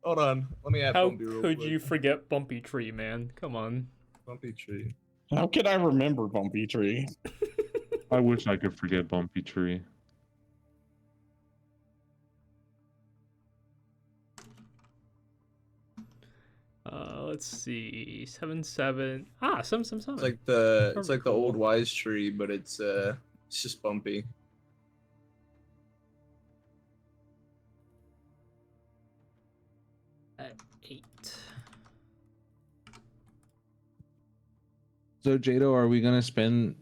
Hold on. Let me add How Bumpy real could quick. you forget Bumpy Tree, man? Come on. Bumpy Tree. How could I remember Bumpy Tree? I wish I could forget Bumpy Tree. Let's see. 7-7. Ah, 7-7-7. It's like the old wise tree, but it's just bumpy. At 8. So Jado, are we gonna spend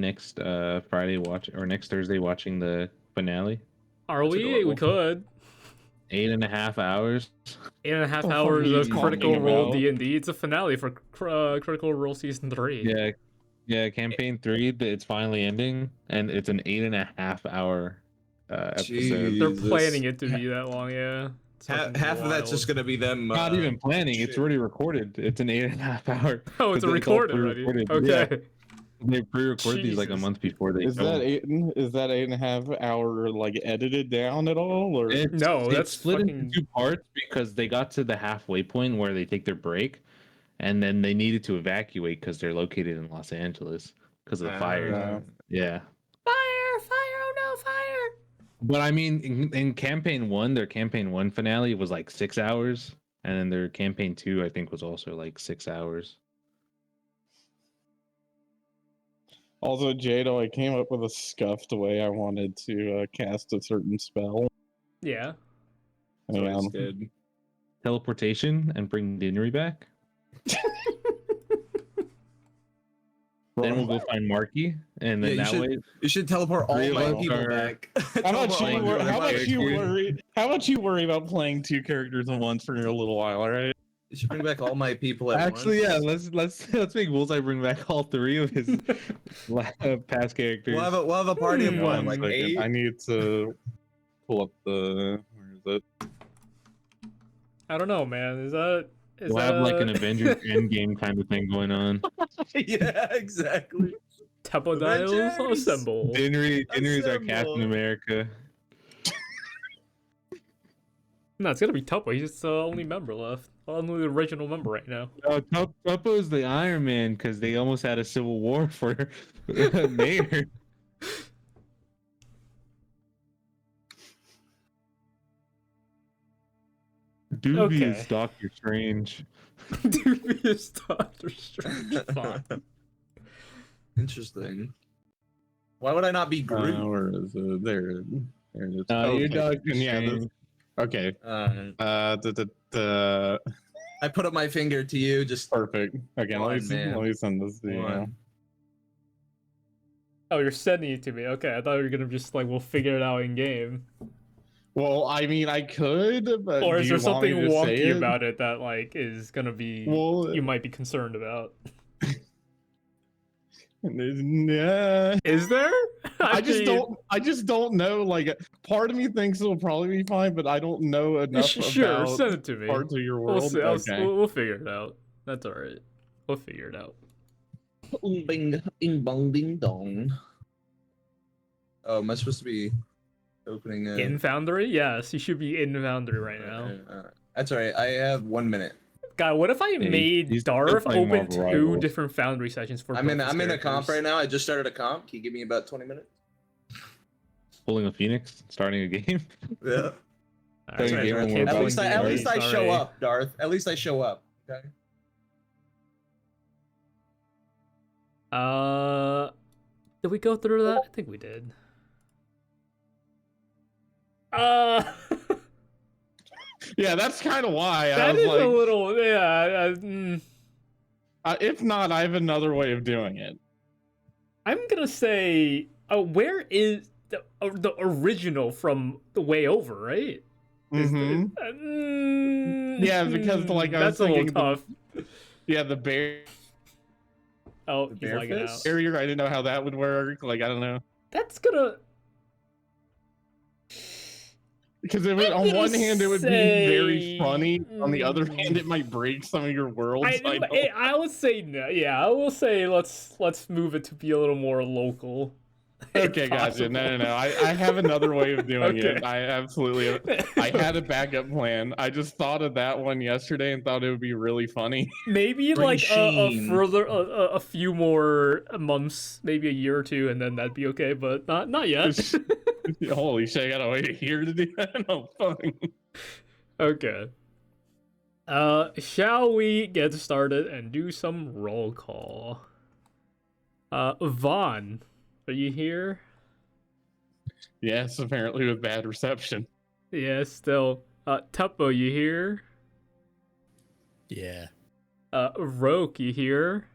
next Friday next Thursday watching the finale? Are we? We could. 8.5 hours. 8.5 What hours are you of Critical talking Role about? D&D. It's a finale for Critical Role Season 3. Yeah, campaign 3. It's finally ending, and it's an 8.5 hour episode. They're Jesus. planning it to be that long, yeah. It's fucking Half of that's wild. just gonna be them. Not even planning. shit. It's already recorded. It's an 8.5 hour. Oh, it's all recorded already. pre-recorded. Okay. Yeah. They pre-record these like a Jesus. month before they Is film. that 8.5 hour like edited down at all, or No, it's that's split fucking- into 2 parts because they got to the halfway point where they take their break, and then they needed to evacuate because they're located in Los Angeles because of the fire. Yeah. Fire! Oh no, fire! But I mean, in campaign 1, their campaign 1 finale was like 6 hours, and then their campaign 2, I think, was also like 6 hours. also Jado? I came up with a scuffed way I wanted to cast a certain spell. Yeah. That's always good. Teleportation and bring Dinnery back. Then we'll go find Marky, and then Yeah, that way. You should teleport all 3 of my us people are- back. How about you? Teleport all my How about you worry about playing 2 characters at once for a little while? All right. You should bring back all my people at Actually, once. yeah. Let's make Bullseye bring back all 3 of his past characters. We'll have a party of Hmm. one, One like second. 8. I need to pull up the. Where is it? I don't know, man. Is that We'll have like an Avengers Endgame kind of thing going on. Yeah, exactly. Tepodiles Avengers! assemble. Dinnery's our Assemble. Captain America. No, it's gonna be Tuppo. He's the only member left. Only the original member right now. Oh, Tuppo's the Iron Man because they almost had a civil war for mayor. Dooby is Okay. Doctor Strange. Dooby is Doctor Strange. Fine. Interesting. Why would I not be Groot? Where is it? There it is. You're Okay. Doctor Yeah, Strange. Okay. I put up my finger to you. Just Perfect. Okay, One let man. me send this to you. one. Oh, you're sending it to me. Okay, I thought you were gonna just like we'll figure it out in game. Well, I mean, I could, but Or do is you there want me something to say wonky about it that like is gonna be Well, you might be concerned about? yeah. Is there? I just mean, don't know. Like, part of me thinks it'll probably be fine, but I don't know enough Sure, about send it to me. parts of your We'll world. see. Okay. We'll figure it out. That's all right. We'll figure it out. bing, bing, bong, ding, dong. Oh, am I supposed to be opening a... In Foundry? Yes, you should be in Foundry right now. That's all right. I have 1 minute. God, what if I made he's still Darth playing open Marvel 2 Rivals. different Foundry sessions for I'm in both his a comp characters? right now. I just started a comp. Can you give me about 20 minutes? Pulling a Phoenix, starting a game. Yeah. All right, Starting a game I when can't we're At play least both- I D&D, show sorry. up, Darth. At least I show up. Okay. Did we go through that? I think we did. Yeah, that's kind of why I That was is like, a little, yeah. if not, I have another way of doing it. I'm gonna say, where is the original from the way over, right? Is Mhm. the- Yeah, because, like, I was that's a little thinking tough. Yeah, the bear Oh, The he's bear lagging out. fist? barrier. I didn't know how that would work. Like, I don't know. That's gonna. Because on gonna one hand, it would be very say- funny. On the other hand, it might break some of your worlds. I would say no. Yeah, I will say let's move it to be a little more local. Okay, gotcha. No. I have another way of doing Okay. it. I had a backup plan. I just thought of that one yesterday and thought it would be really funny. Maybe Bring like a Sheen. further a few more months, maybe a year or two, and then that'd be okay. But not yet. Holy shit! I gotta wait a year to do that. No fun. Okay. Shall we get started and do some roll call? Vaughn, are you here? Yes, apparently with bad reception. Yeah, still. Tuppo, you here? Yeah. Roque, you here?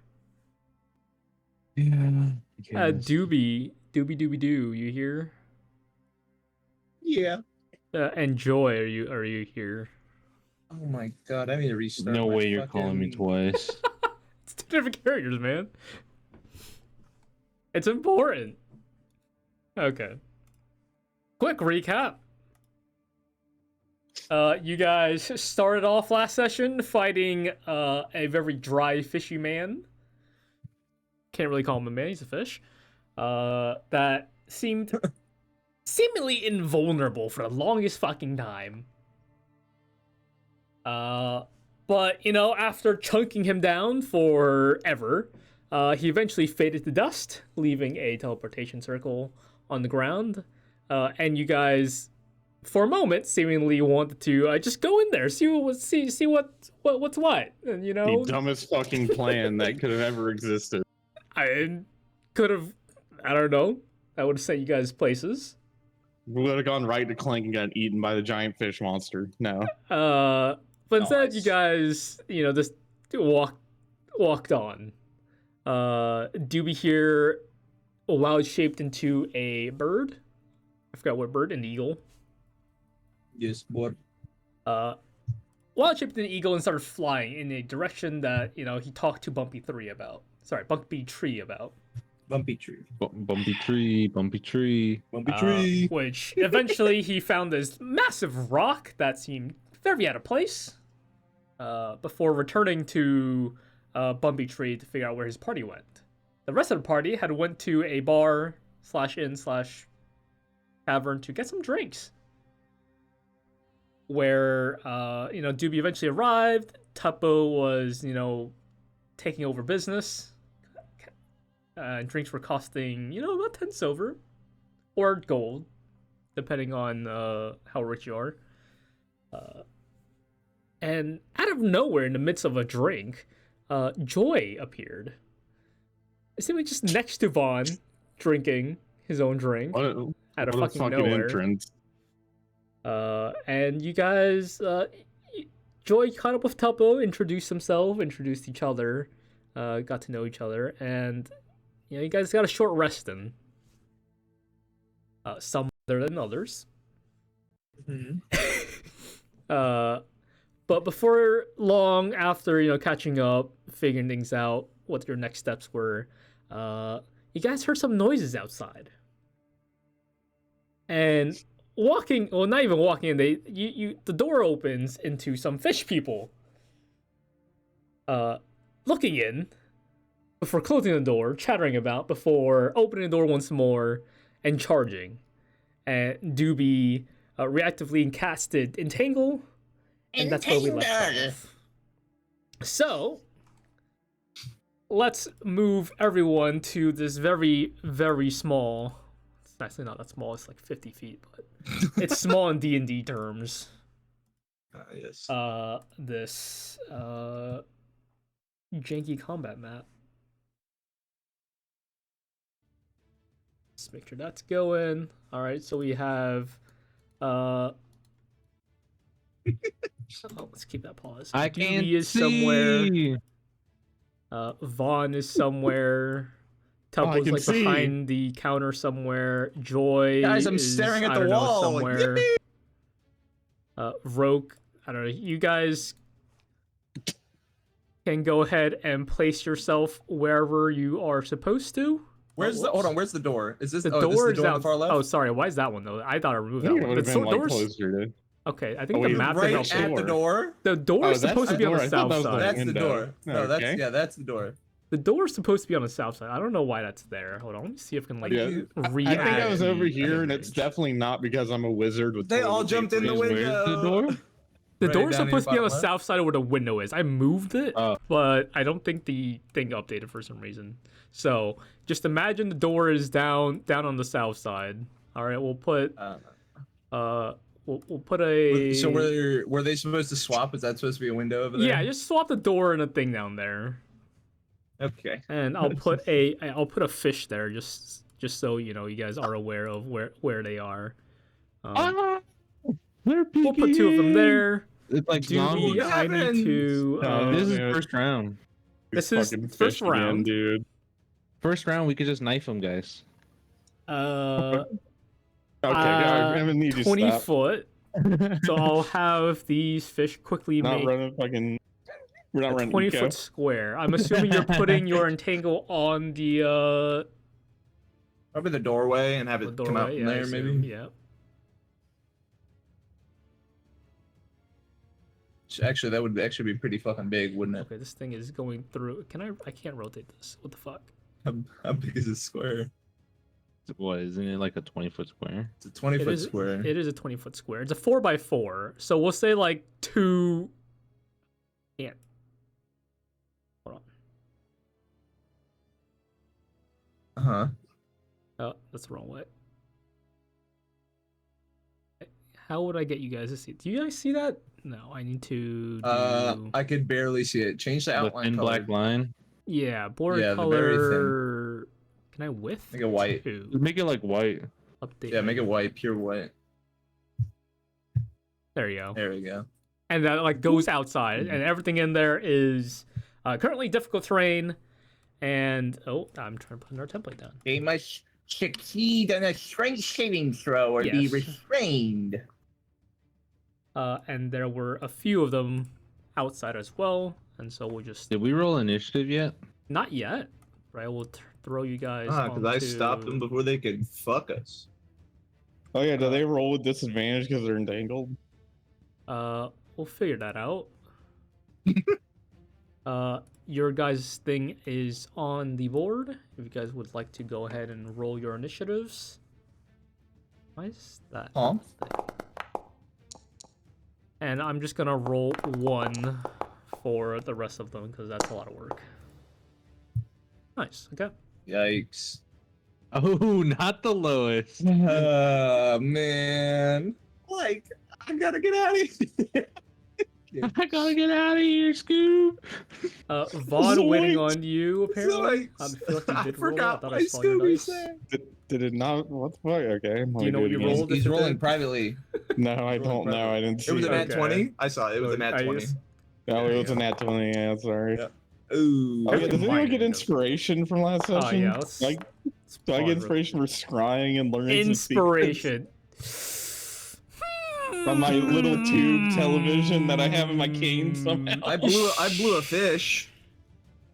Yeah. Dooby, you here? Yeah. And Joy, are you here? Oh my god, I need to restart. No my way you're calling me fucking- twice. It's 2 different characters, man. It's important. Okay. Quick recap. You guys started off last session fighting a very dry, fishy man. Can't really call him a man, he's a fish. That seemed seemingly invulnerable for the longest fucking time. But, you know, after chunking him down forever, he eventually faded to dust, leaving a teleportation circle on the ground. And you guys, for a moment, seemingly wanted to just go in there, see what's what. And, you know, The dumbest fucking plan that could have ever existed. I could have, I don't know, I would have sent you guys places. We would have gone right to Clank and got eaten by the giant fish monster. No. But instead, you Nice. guys, you know, just walked on. Dooby here, wild shaped into a bird. I forgot what bird, an eagle. Yes, what? Wild shaped into an eagle and started flying in a direction that, you know, he talked to Bumpy Tree about. Bumpy tree. Bumpy tree, bumpy tree. Bumpy tree. Which eventually he found this massive rock that seemed very out of place. Before returning to Bumpy Tree to figure out where his party went. The rest of the party had went to a bar / tavern to get some drinks. Where you know, Dooby eventually arrived. Tuppo was, you know, taking over business. Drinks were costing, you know, about 10 silver or gold, depending on how rich you are. And out of nowhere, in the midst of a drink, Joy appeared. Seemingly just next to Vaughn, drinking his own drink. What Out of a fucking fucking nowhere. entrance. And you guys, Joy caught up with Tuppo, introduced himself, introduced each other, got to know each other, and you know, you guys got a short rest in. Some better than others. Mhm. But before long, after, you know, catching up, figuring things out, what your next steps were, you guys heard some noises outside. And walking, well, not even walking in, the door opens into some fish people. Looking in, before closing the door, chattering about, before opening the door once more, and charging. And Dooby reactively casted Entangle, and that's where we left off. So, let's move everyone to this very, very small. It's actually not that small. It's like 50 feet, but it's small in D&D terms. Yes. This janky combat map. Let's make sure that's going. All right, so we have. Let's keep that pause. I Dooby can't is see. somewhere. Vaughn is somewhere. Tuppo's can like see. behind the counter somewhere. Joy. Guys, I'm is, staring at I the don't know, wall. somewhere. Yippee! Roque, I don't know. You guys can go ahead and place yourself wherever you are supposed to. Where's the? Hold on. Where's the door? Is this? The oh, door this is is the door on out. the far left. Oh, sorry. Why is that one though? I thought I removed I that think it one. would have The been like doors. closer to. Okay, I think Oh, the wait, map right doesn't at the show. door. The door Oh, is that's supposed to the be on door. the I thought south that was the side. That's the window. door. No, Okay. that's the door. The door's supposed to be on the south side. I don't know why that's there. Hold on, let me see if I can like Yeah, re-add. I think I was over the here, and it's range. definitely not because I'm a wizard with. They all toilet jumped in the paper. Where's window. the door? The Right door's down supposed to be here, on the bottom south side of where the window is. I moved it, Oh. but I don't think the thing updated for some reason. So just imagine the door is down on the south side. All right, we'll put we'll put a. So were they supposed to swap? Is that supposed to be a window over there? Yeah, just swap the door and a thing down there. Okay. And I'll put a fish there just so you know you guys are aware of where they are. They're We'll put 2 of them there. It's like Dooby, zombies. I need to. This is dude. first round. This These is fucking first fish again, round. dude. First round, we could just knife them, guys. Okay, I'm gonna need you to 20 stop. foot. So I'll have these fish quickly Not make running fucking. We're not a running 20 eco. foot square. I'm assuming you're putting your entangle on the Probably the doorway and have it come out doorway. from Yeah, I there, assume, maybe. Yeah. Actually, that would actually be pretty fucking big, wouldn't it? Okay, this thing is going through. I can't rotate this. What the fuck? How big is this square? What, isn't it like a 20-foot square? It's a 20-foot It is. square. It is a 20 foot square. It's a 4x4. So we'll say like 2. Yeah. Hold on. Uh-huh. Oh, that's the wrong way. How would I get you guys to see it? Do you guys see that? No, I need to do... I could barely see it. Change the The outline thin color. black line. Yeah, border Yeah, the very color... Can I width? Make it white. 2. Make it like white. Update. Yeah, make it white, pure white. There you go. There we go. And that like goes outside, and everything in there is currently difficult terrain. And oh, I'm trying to put our template down. They must succeed on a strength saving throw or be Yes. restrained. And there were a few of them outside as well, and so we'll just Did we roll initiative yet? not yet. But I will throw you guys. Because I stopped them onto- before they could fuck us. Oh yeah, do they roll with disadvantage because they're entangled? We'll figure that out. Your guys' thing is on the board. If you guys would like to go ahead and roll your initiatives. Why is that? Huh? And I'm just gonna roll 1 for the rest of them because that's a lot of work. Nice. Okay. Yikes. Oh, not the lowest. Man. Like, I gotta get out of here. I gotta get out of here, Scoob. Vaughn waiting on you apparently. Zoinks. I feel like you I did roll. I forgot thought my I saw your Scooby dice. said. Did it not? What the fuck? Okay. Do you know what you rolled? He's if it rolling did? privately. No, I don't know. I didn't see It was a nat Okay. 20. I saw it. It was a Oh, nat I 20. guess- No, it was a nat 20. Yeah, sorry. Yep. Ooh. Oh, yeah, does anyone Mine get is. inspiration from last Oh session? yeah. Let's, Like, let's do I pause get inspiration for scrying and learning some secrets Inspiration. on my little tube television that I have in my cane somehow? I blew a fish.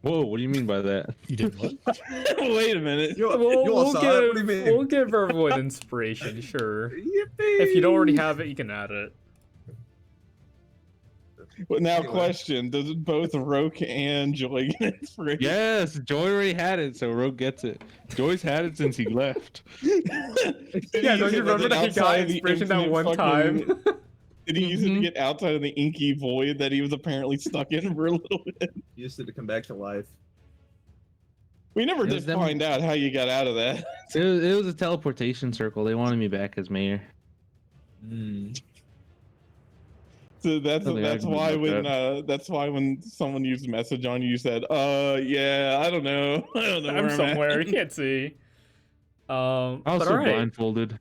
Whoa, what do you mean by that? You did what? Wait a minute. You all We'll saw it. What do you mean? we'll give everyone inspiration, sure. Yippee. If you don't already have it, you can add it. Well, now, Anyway. question: does both Roque and Joy get inspiration? Yes, Joy already had it, so Rogue gets it. Joy's had it since he left. Yeah, don't you remember that he got inspiration that one time? Did he use it to get outside of the inky void that he was apparently stuck in for a little bit? Used it to come back to life. We never It did was them- find out how you got out of that. It was a teleportation circle. They wanted me back as mayor. So that's Something I can do why about when when someone used a message on you, you said, yeah, I don't know. I don't know I'm where I'm somewhere. at." You can't see. I was But so alright. blindfolded.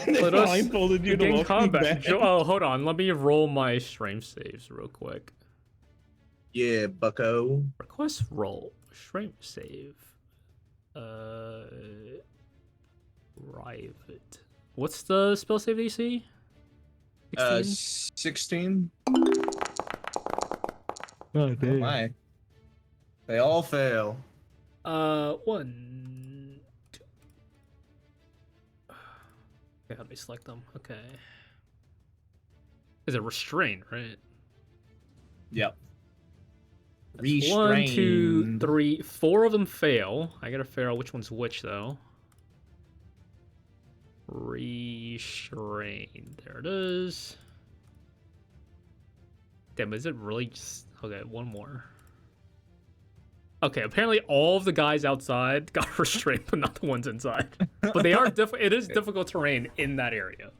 They Let us blindfolded you to begin welcome you combat. back. Oh, hold on. Let me roll my strength saves real quick. Yeah, bucko. Request roll. Strength save. Private. What's the spell save DC? 16? 16? Oh, Oh my. They all fail. 1, 2. Okay, how do I select them? Okay. Is it restrained, right? Yep. That's 1, 2, 3, 4 of them fail. I gotta figure out which one's which, though. Restrained. There it is. Damn, is it really just... Okay, one more. Okay, apparently all of the guys outside got restrained, but not the ones inside. But they are it is difficult terrain in that area.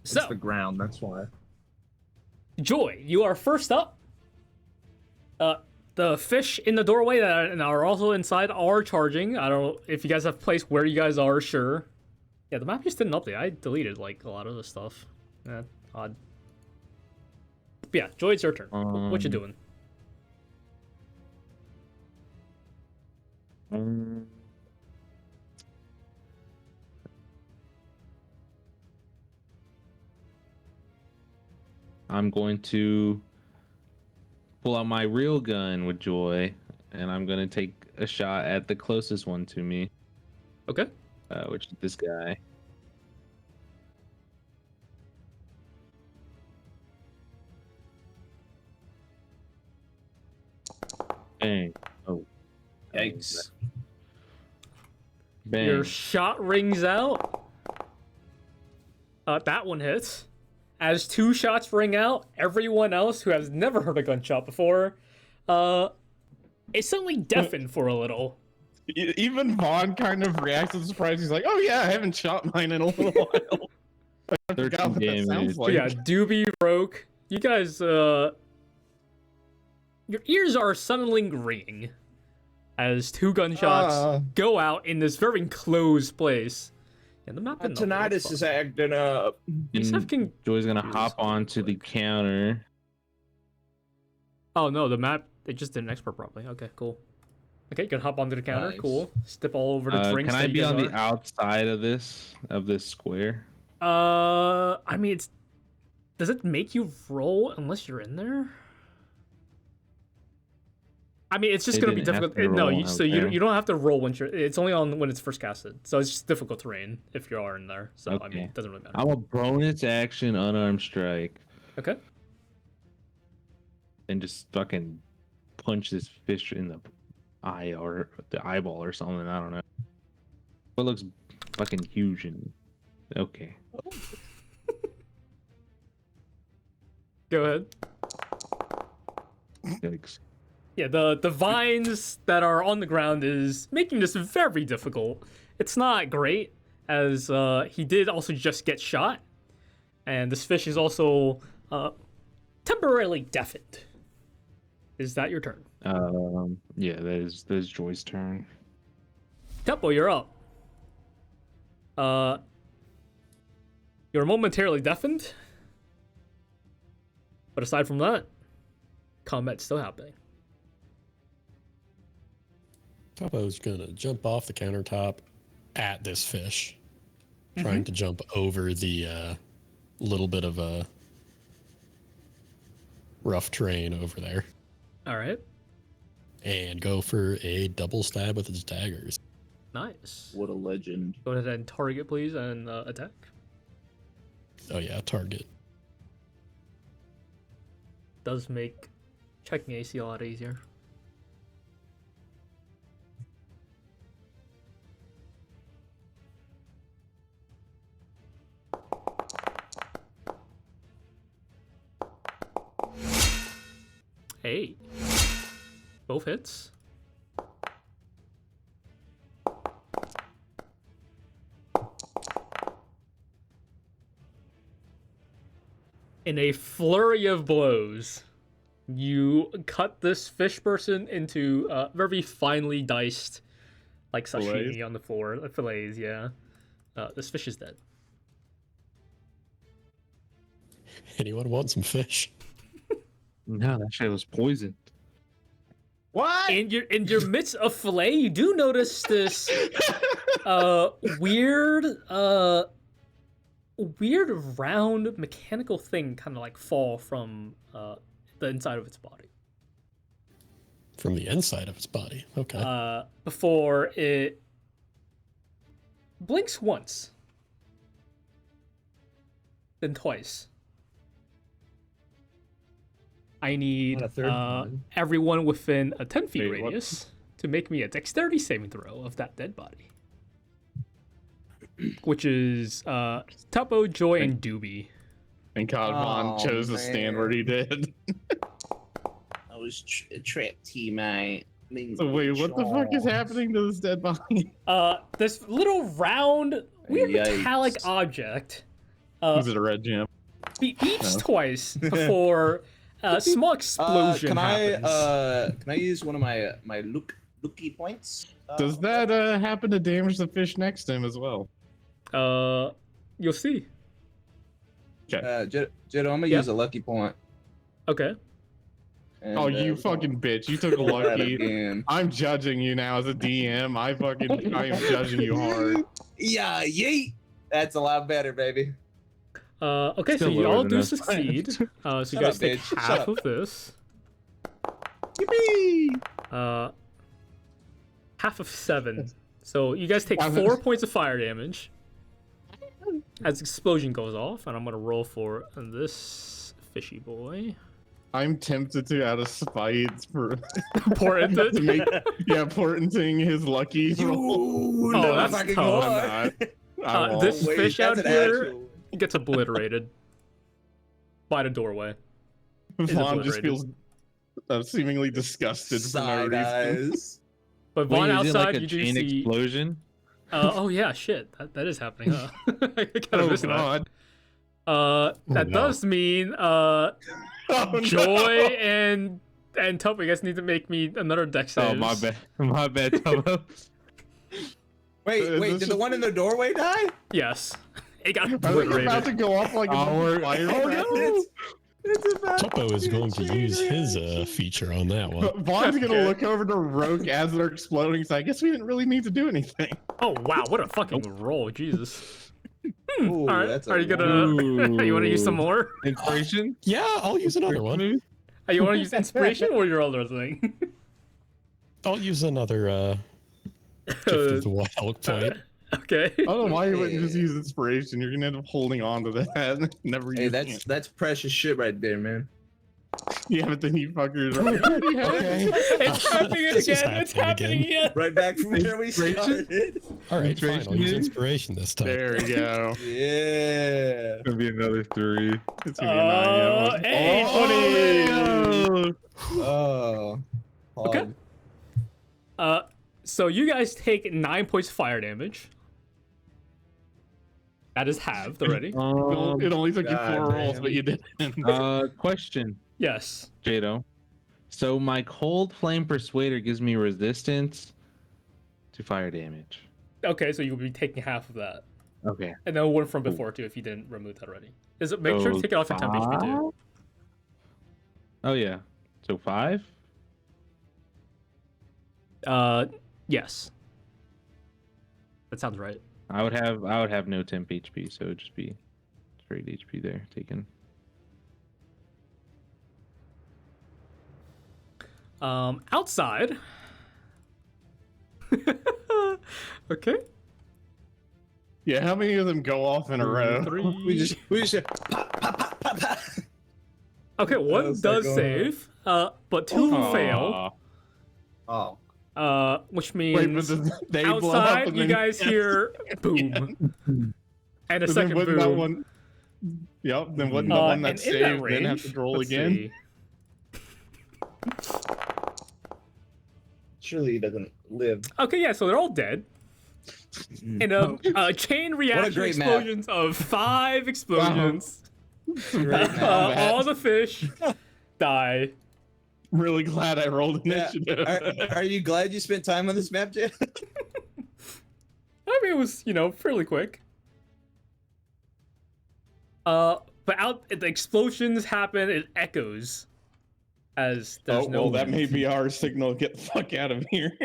It's the ground, that's why. Joy, you are first up. The fish in the doorway that are also inside are charging. I don't know if you guys have placed where you guys are, sure. Yeah, the map just didn't update. I deleted, like, a lot of the stuff. Odd. But yeah, Joy, it's your turn. What you doing? I'm going to pull out my real gun with Joy, and I'm going to take a shot at the closest one to me. Okay. Which is this guy. Bang. Oh. Yikes. Bang. Your shot rings out. That one hits. As 2 shots ring out, everyone else who has never heard a gunshot before, is suddenly deafened for a little. Even Vaughn kind of reacts with surprise. He's like, "Oh yeah, I haven't shot mine in a little while." I forgot what that sounds like. Yeah, Dooby, Roque, you guys, your ears are suddenly ringing as 2 gunshots go out in this very enclosed place. Yeah, the map tinnitus is acting up. Joy's gonna hop onto the counter. Oh no, the map, it just didn't export properly. Okay, cool. Okay, you can hop onto the counter. Nice. Cool. Step all over the drinks. Can I be on the outside of this square? I mean, does it make you roll unless you're in there? I mean, it's just gonna be difficult. So you don't have to roll when it's only on when it's first casted. So it's just difficult terrain if you are in there. So okay. I mean, it doesn't really matter. I'm a bonus action unarmed strike. Okay. And just fucking punch this fish in the eye or the eyeball or something. I don't know. It looks fucking huge and okay. Go ahead. Yikes. Yeah, the vines that are on the ground is making this very difficult. It's not great, as he did also just get shot. And this fish is also temporarily deafened. Is that your turn? Yeah, that is Joy's turn. Tuppo, you're up. You're momentarily deafened. But aside from that, combat's still happening. Tuppo's gonna jump off the countertop at this fish, trying to jump over the little bit of a rough terrain over there. All right. And go for a double stab with his daggers. Nice. What a legend. Go ahead and target, please, and attack. Oh yeah, target. Does make checking AC a lot easier. Hey. Both hits. In a flurry of blows, you cut this fish person into very finely diced, like sashimi fillets on the floor. Fillets, yeah. This fish is dead. Anyone want some fish? No, that shit was poisoned. What? In your midst of fillet, you do notice this weird round mechanical thing kind of like fall from the inside of its body. From the inside of its body. Okay. Before it blinks once, then twice, I need Not a third one. everyone within a 10 feet Wait, what? radius to make me a dexterity saving throw of that dead body. Which is Tuppo, Joy, and Dooby. And God Vaughn chose to stand where he did. I was trapped here, mate. So wait, what the fuck is happening to this dead body? This little round, weird Yikes. metallic object Is it a red gem? beeps twice before a small explosion happens. Can I use one of my looky points? Does that happen to damage the fish next to him as well? You'll see. Jadow, I'm gonna Yep. use a lucky point. Okay. And, Oh, you fucking bitch! You took a roll that lucky. again. I'm judging you now as a DM. I am judging you hard. Yeah, yeet. That's a lot better, baby. Okay, Still so you lower all than do us. succeed. So you Shut guys up, take bitch. Shut half up. of this. Yippee! Half of 7. So you guys take Wow. 4 points of fire damage as the explosion goes off, and I'm gonna roll for this fishy boy. I'm tempted to, out of spite, for Pour into to make portanting his lucky roll. Oh, that's fucking tough. I'm not. I won't. This Wait, fish out that's an here actual- gets obliterated by the doorway. Vaughn just obliterated. feels seemingly disgusted for no Side reason. eyes. But Wait, Vaughn is it outside, like a you do chain see. explosion? Oh yeah, shit, that is happening, huh? I kind of Oh missed that. god. That no. does mean Oh, Joy no. and Tuppo, you guys need to make me another dex save. Oh, my bad. My bad, Tuppo. Wait, Is did this the just- one in the doorway die? Yes, it got Are they about to obliterated. go off like a Our- fire? Oh no! It's about Tuppo is going to use his feature on that one. Vaughn's gonna Okay. look over to Roque as they're exploding. So I guess we didn't really need to do anything. Oh wow, what a fucking roll, Jesus. Ooh, All right, that's a are you gonna? You want to use some more? Inspiration? Yeah, I'll use another one. You want to use inspiration or your other thing? I'll use another gift of the wild point. Okay. I don't know why you wouldn't just use inspiration. You're gonna end up holding on to that. Never Hey, using it. that's precious shit right there, man. Yeah, but then you fuckers already have Okay. It's happening This is again. It's happening happening again. again. Right back from where we Inspiration? started. All right, fine. I'll use Inspiration. inspiration this time. There we go. Yeah. It's gonna be another 3. It's gonna be a 9. Hey, buddy. Oh. Okay. So you guys take 9 points of fire damage. That is halved already. It only took you God 4 rolls, damn. but you didn't. Question, Yes. Jado. So my cold flame persuader gives me resistance to fire damage. Okay, so you'll be taking half of that. Okay. And then one from before too, if you didn't remove that already. Is it make sure to So take it off your temp HP too. Oh yeah. So 5? Yes. That sounds right. I would have no temp HP, so it would just be straight HP there taken. Outside. Okay. Yeah, how many of them go off in a row? 3. We just pop, pop, pop, pop, pop. Okay, one How's that does going? save, but 2 fail. Aw. Oh. Which Wait, but means they blow up outside and you then- guys hear boom, and a Then second wouldn't boom. that one? Yep. Then wouldn't the Uh, one that and in saved that then have range, to roll let's again? see. Surely he doesn't live. Okay, yeah, so they're all dead. In a chain reaction great map. explosions of 5 explosions. Great map. All the fish die. Really glad I rolled Yeah. initiative. Are you glad you spent time on this map, Jay? I mean, it was, fairly quick. But the explosions happen, it echoes. As there's Oh, no well, that wind. may be our signal. Get the fuck out of here.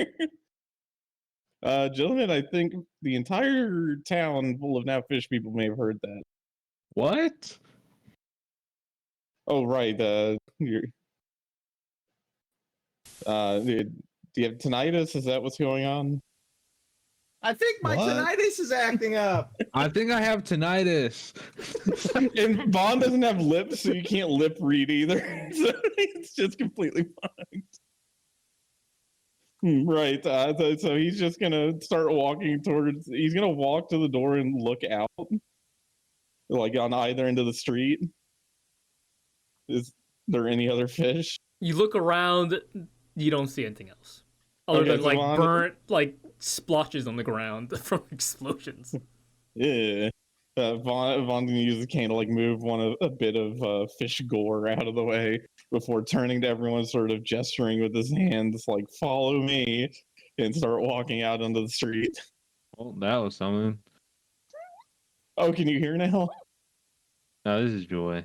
Gentlemen, I think the entire town full of now fish people may have heard that. What? Oh, right. You're, do you have tinnitus? Is that what's going on? I think my What? tinnitus is acting up. I think I have tinnitus. And Vaughn doesn't have lips, so you can't lip read either. So it's just completely fucked. Right. So he's just gonna start walking towards. He's gonna walk to the door and look out, like on either end of the street. Is there any other fish? You look around, you don't see anything else. Other Okay, than so like Vaughn- burnt like splotches on the ground from explosions. Yeah. Vaughn gonna use the cane to like move a bit of fish gore out of the way before turning to everyone, sort of gesturing with his hands, like "Follow me," and start walking out onto the street. Well, that was something. Oh, can you hear now? No, this is Joy.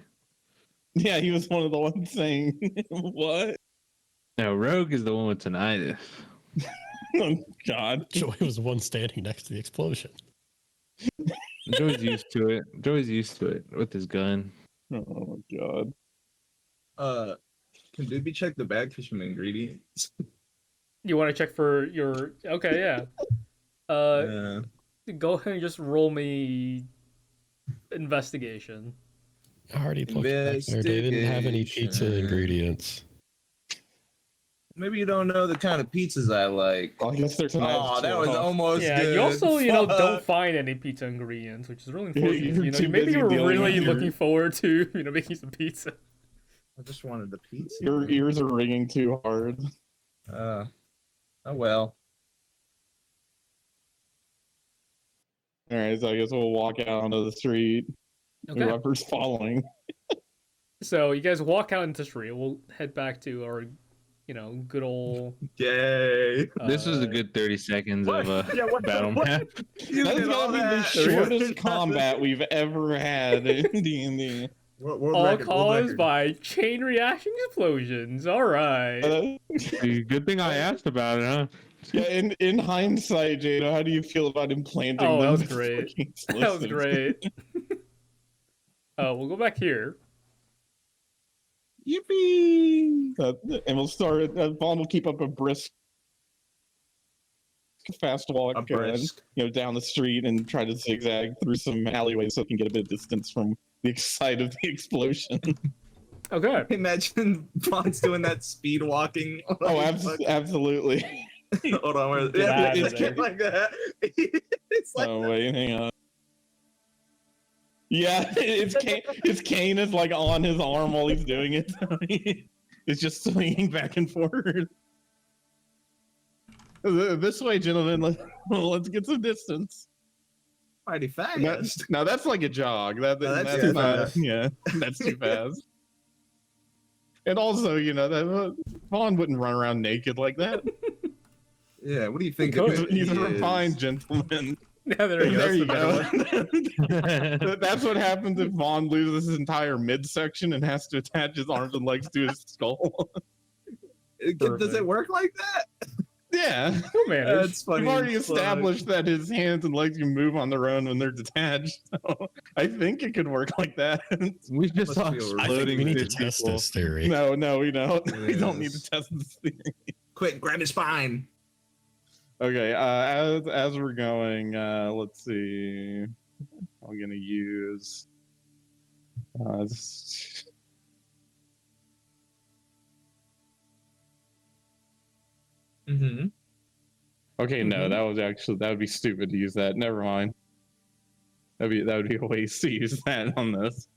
Yeah, he was one of the ones saying what? No, Rogue is the one with tinnitus. Oh God. Joy was the one standing next to the explosion. Joey's used to it. Joey's used to it with his gun. Oh my God. Can Dooby check the bag for some ingredients? You want to check for your okay, yeah. Go ahead and just roll me investigation. I already looked back there. They didn't have any pizza Investigation. ingredients. Maybe you don't know the kind of pizzas I like. I guess there's an Oh, that was almost Yeah, good. you also, don't Fuck. find any pizza ingredients, which is really You're unfortunate. too Maybe busy you were dealing really with your- looking forward to, making some pizza. I just wanted the pizza. Your ears are ringing too hard. Oh well. All right, so I guess we'll walk out onto the street. Okay. Whoever's following. So you guys walk out into the street. We'll head back to our, good old. Yay. This was a uh, good 30 seconds What? of Yeah, what the- battle what? map. You That's did all gotta be the that. shortest combat we've ever had in D&D. World All record, world caused record. by chain reaction explosions. All right. Good thing I asked about it, huh? Yeah, in hindsight, Jadow, how do you feel about implanting Oh, that them was with great. fucking That was explosives? great. We'll go back here. Yippee! And we'll start. Vaughn will keep up a brisk, fast walk, A brisk. down the street and try to zigzag through some alleyways so he can get a bit of distance from the site of the explosion. Okay. Imagine Bond's doing that speed walking. Oh, absolutely. Hold on, where? Get out of It's there. like that. It's like Oh wait, hang on. Yeah, his cane is like on his arm while he's doing it. It's just swinging back and forth. This way, gentlemen. Let's get some distance. mighty fast. Now that's like a jog. No, that's too fast. Yeah, that's too fast. And also, that Vaughn wouldn't run around naked like that. Yeah, what do you think? He's a refined gentleman. Yeah, there you go. There you That's the better go. one. That's what happens if Vaughn loses his entire midsection and has to attach his arms and legs to his skull. Does it work like that? Yeah. Oh, man. That's funny. We've already as fuck. established that his hands and legs can move on their own when they're detached. So I think it could work like that. We just Must saw feel I think exploding we need to fish test people. this theory. No, we don't. We don't need Yes. to test this theory. Quick, grab his spine. Okay, as we're going, let's see. I'm gonna use. Mm-hmm. Okay, no, that would be stupid to use that. Never mind. That would be a waste to use that on this.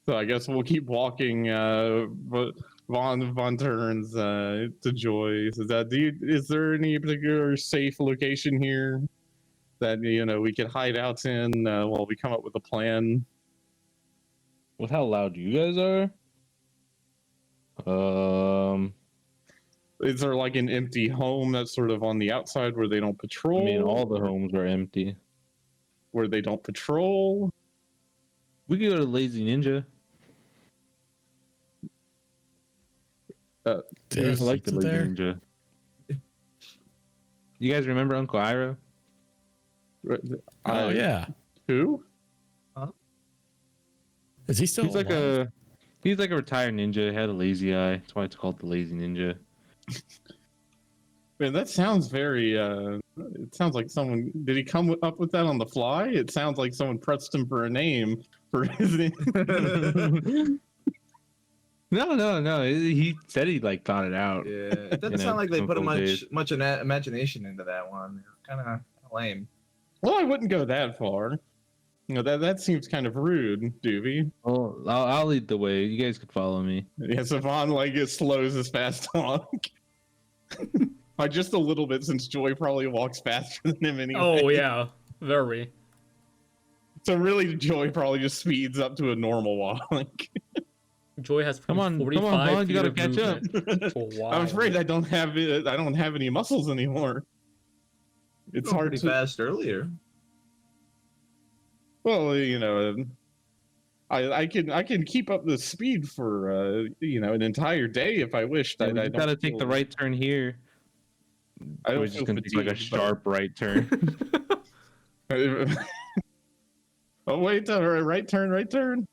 So I guess we'll keep walking. But Vaughn turns to Joy. Says, "Is there any particular safe location here that we could hide out in while we come up with a plan?" With how loud you guys are? Is there like an empty home that's sort of on the outside where they don't patrol? I mean, all the homes are empty. Where they don't patrol? We could go to Lazy Ninja. I There's like the pizza Lazy there? Ninja. You guys remember Uncle Ira? Oh yeah. Who? Is he still He's like alive? a retired ninja. Had a lazy eye. That's why it's called the Lazy Ninja. Man, that sounds very. It sounds like someone. Did he come up with that on the fly? It sounds like someone pressed him for a name for his name. No. He said he like thought it out. Yeah, it doesn't You know, sound like they some put cool days. much imagination into that one. Kind of lame. Well, I wouldn't go that far. You know, that seems kind of rude, Dooby. Well, I'll lead the way. You guys could follow me. Yeah, Savon like it slows his fast talk. By just a little bit, since Joy probably walks faster than him anyway. Oh yeah, very. So really, Joy probably just speeds up to a normal walk. Joy has Come on, 45 Vaughn, feet you gotta of catch up. movement. Wow. I'm afraid I don't have it. I don't have any muscles anymore. It's Going hard pretty to. fast earlier. Well, you know, I can keep up the speed for you know, an entire day if I wished. Yeah, I we just don't gotta take the feel- right turn here. I don't We're just feel gonna take like a fatigued, but- sharp right turn. Oh wait, right turn.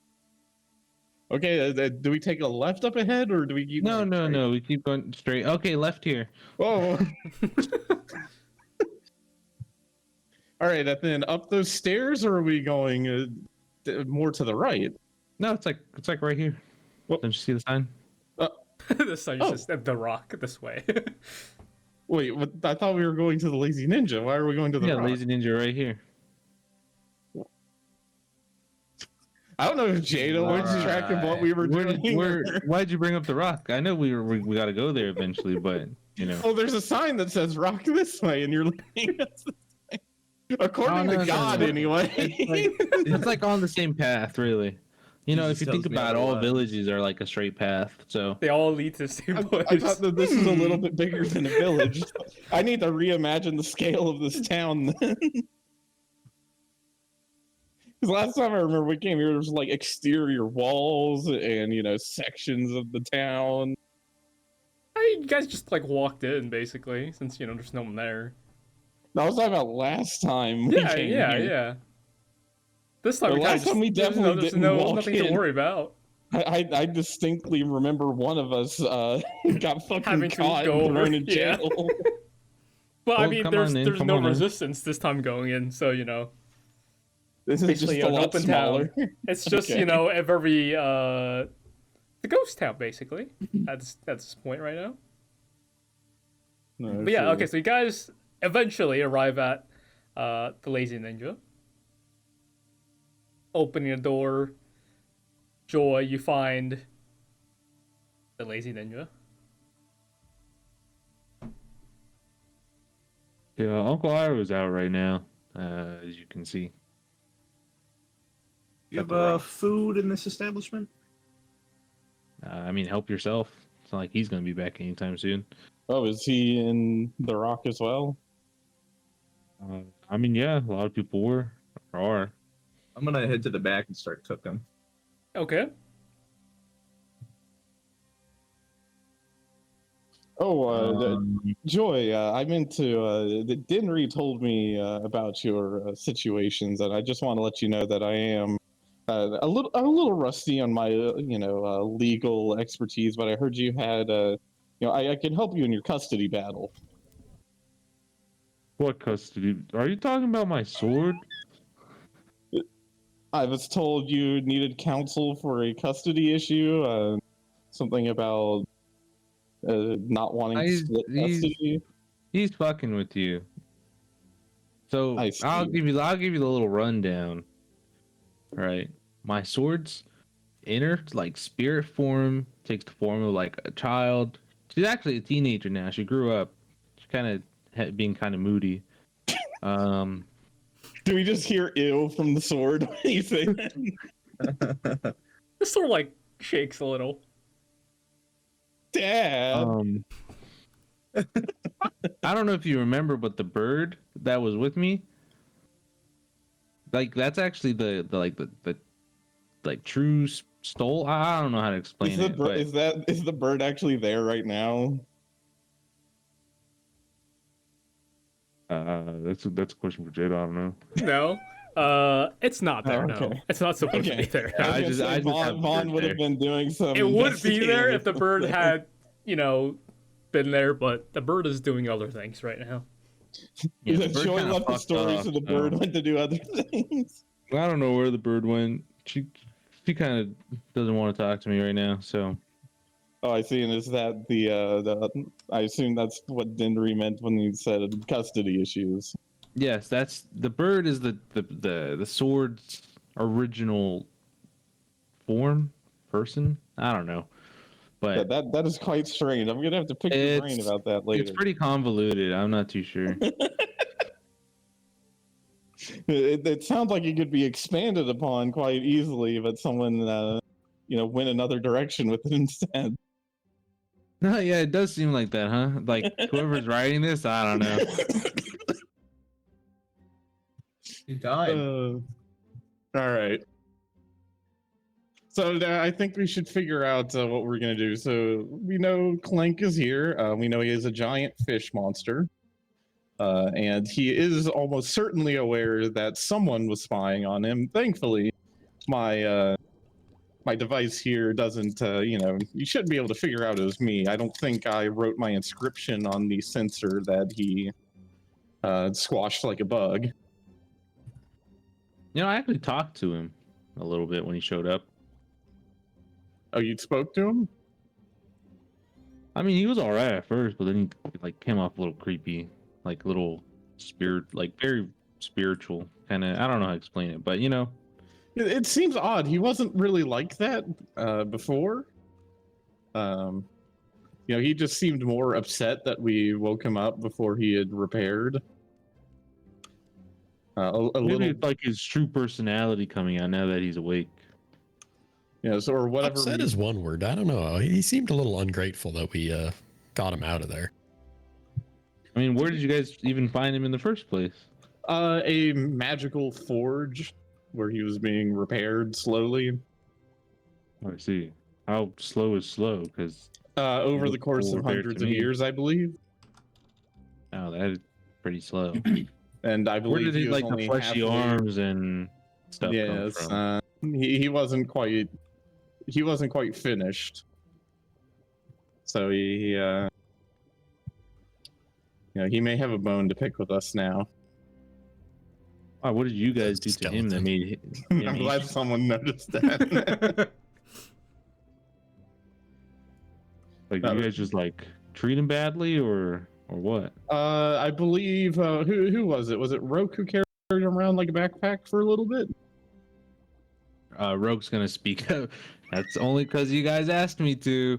Okay, do we take a left up ahead or do we keep? No, going no, straight? no. We keep going straight. Okay, left here. Whoa. All right, and then up those stairs, or are we going more to the right? No, it's like right here. Well- Don't you see the sign? The sign Oh. says the rock this way. Wait, I thought we were going to the Lazy Ninja. Why are we going to the Yeah, Rock? Lazy Ninja right here. I don't know if Jadow was track of what we were doing. Why'd you bring up the rock? I know we got to go there eventually, but you know. Oh, there's a sign that says "Rock this way," and you're leading us this way. According Oh, to no, God, no. anyway. It's like on the same path, really. You know, Jesus if you think tells me about it, all otherwise. villages are like a straight path. So They all lead to the same place. I thought that this is a little bit bigger than a village. I need to reimagine the scale of this town then. Because last time I remember we came here, there was like exterior walls and, you know, sections of the town. You guys just like walked in basically, since there's no one there. No, I was talking about last time we Yeah, came yeah, here. yeah. This time The we kinda last time we there's definitely there's didn't walk nothing in. to worry about. I distinctly remember one of us got fucking Having to caught go and over, thrown in yeah. jail. But I Well, mean, come there's on in, there's come no on in. resistance this time going in, so This is just Basically a an lot open smaller. it's just Okay. a very the ghost town basically at this point right now. No, But yeah, true. okay, so you guys eventually arrive at the Lazy Ninja. Opening the door, Joy, you find the Lazy Ninja. yeah, Uncle Ira's out right now, as you can see. You have food in this establishment? I mean, help yourself. It's not like he's gonna be back anytime soon. Oh, is he in the Rock as well? I mean, yeah, a lot of people were or are. I'm gonna head to the back and start cooking. Okay. Oh, Joy, I meant to. Dinry told me about your situations, and I just want to let you know that I am a little rusty on my legal expertise. But I heard you had I can help you in your custody battle. What custody? Are you talking about my sword? I was told you needed counsel for a custody issue. Something about not wanting to split custody. He's fucking with you. So I see. I'll give you the little rundown. All right, my sword's inner like spirit form takes the form of like a child. She's actually a teenager now. She grew up. She's kind of being kind of moody. Do we just hear "ew" from the sword when you say that? This sort of like shakes a little. Dad. I don't know if you remember, but the bird that was with me, like that's actually the true stole. I don't know how to explain it. But Is the bird actually there right now? that's a question for Jada. I don't know. No. It's not there. No, okay. it's not supposed to be there. I I was just- gonna say I just have the Vaughn bird would have there. been doing some. It would be there if the bird there. had, been there, but the bird is doing other things right now. Yeah, the The bird Joy kinda left the fucked story, off, so the bird went to do other things. I don't know where the bird went. She kind of doesn't want to talk to me right now. So Oh, I see. And is that the? I assume that's what Dendry meant when he said custody issues. yes, that's the bird is the sword's original form person. I don't know, Yeah, but that is quite strange. I'm gonna have to pick your brain it's about that later. it's pretty convoluted. I'm not too sure. It sounds like it could be expanded upon quite easily, but someone went another direction with it instead. No, yeah, it does seem like that, huh? Like whoever's writing this, I don't know. He died. All right. So I think we should figure out what we're gonna do. So we know Clank is here. We know he is a giant fish monster, and he is almost certainly aware that someone was spying on him. Thankfully, my device here doesn't. You shouldn't be able to figure out it was me. I don't think I wrote my inscription on the sensor that he squashed like a bug. You know, I actually talked to him a little bit when he showed up. Oh, you spoke to him? I mean, he was all right at first, but then he like came off a little creepy, like little spirit, like very spiritual kind of. I don't know how to explain it, but you know, It seems odd. He wasn't really like that before. He just seemed more upset that we woke him up before he had repaired. A maybe little, it's like his true personality coming out now that he's awake. or whatever. Upset is one word. I don't know. He seemed a little ungrateful that we got him out of there. I mean, where did you guys even find him in the first place? A magical forge where he was being repaired slowly. I see. How slow is slow? Because Over the course of repaired hundreds to of me. years, I believe. oh, that is pretty slow. And I Where believe did he was like the only fleshy halfway- arms and stuff come Yes, from? he wasn't quite finished. So he may have a bone to pick with us now. Oh, what did you guys do to him that Skeleton. made him I'm glad someone noticed that. like you guys just like treat him badly or what? I believe who was it? Was it Roque who carried him around like a backpack for a little bit? Rogue's gonna speak up. That's only because you guys asked me to.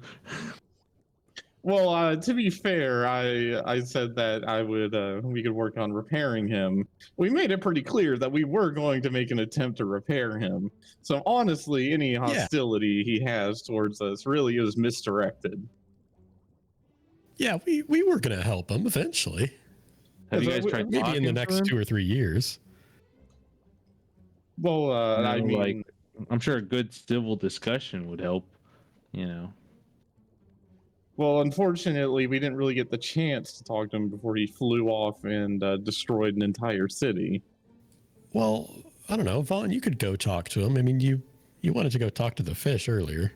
Well, to be fair, I said that I would we could work on repairing him. We made it pretty clear that we were going to make an attempt to repair him. So honestly, any hostility he has towards us really is misdirected. Yeah, we were going to help him eventually. Have you Yeah, guys so tried Maybe talking in the to next him? 2 or 3 years. Well, You know, I mean, like, I'm sure a good civil discussion would help. You know. well, unfortunately, we didn't really get the chance to talk to him before he flew off and destroyed an entire city. Well, I don't know. Vaughn, you could go talk to him. I mean, you wanted to go talk to the fish earlier.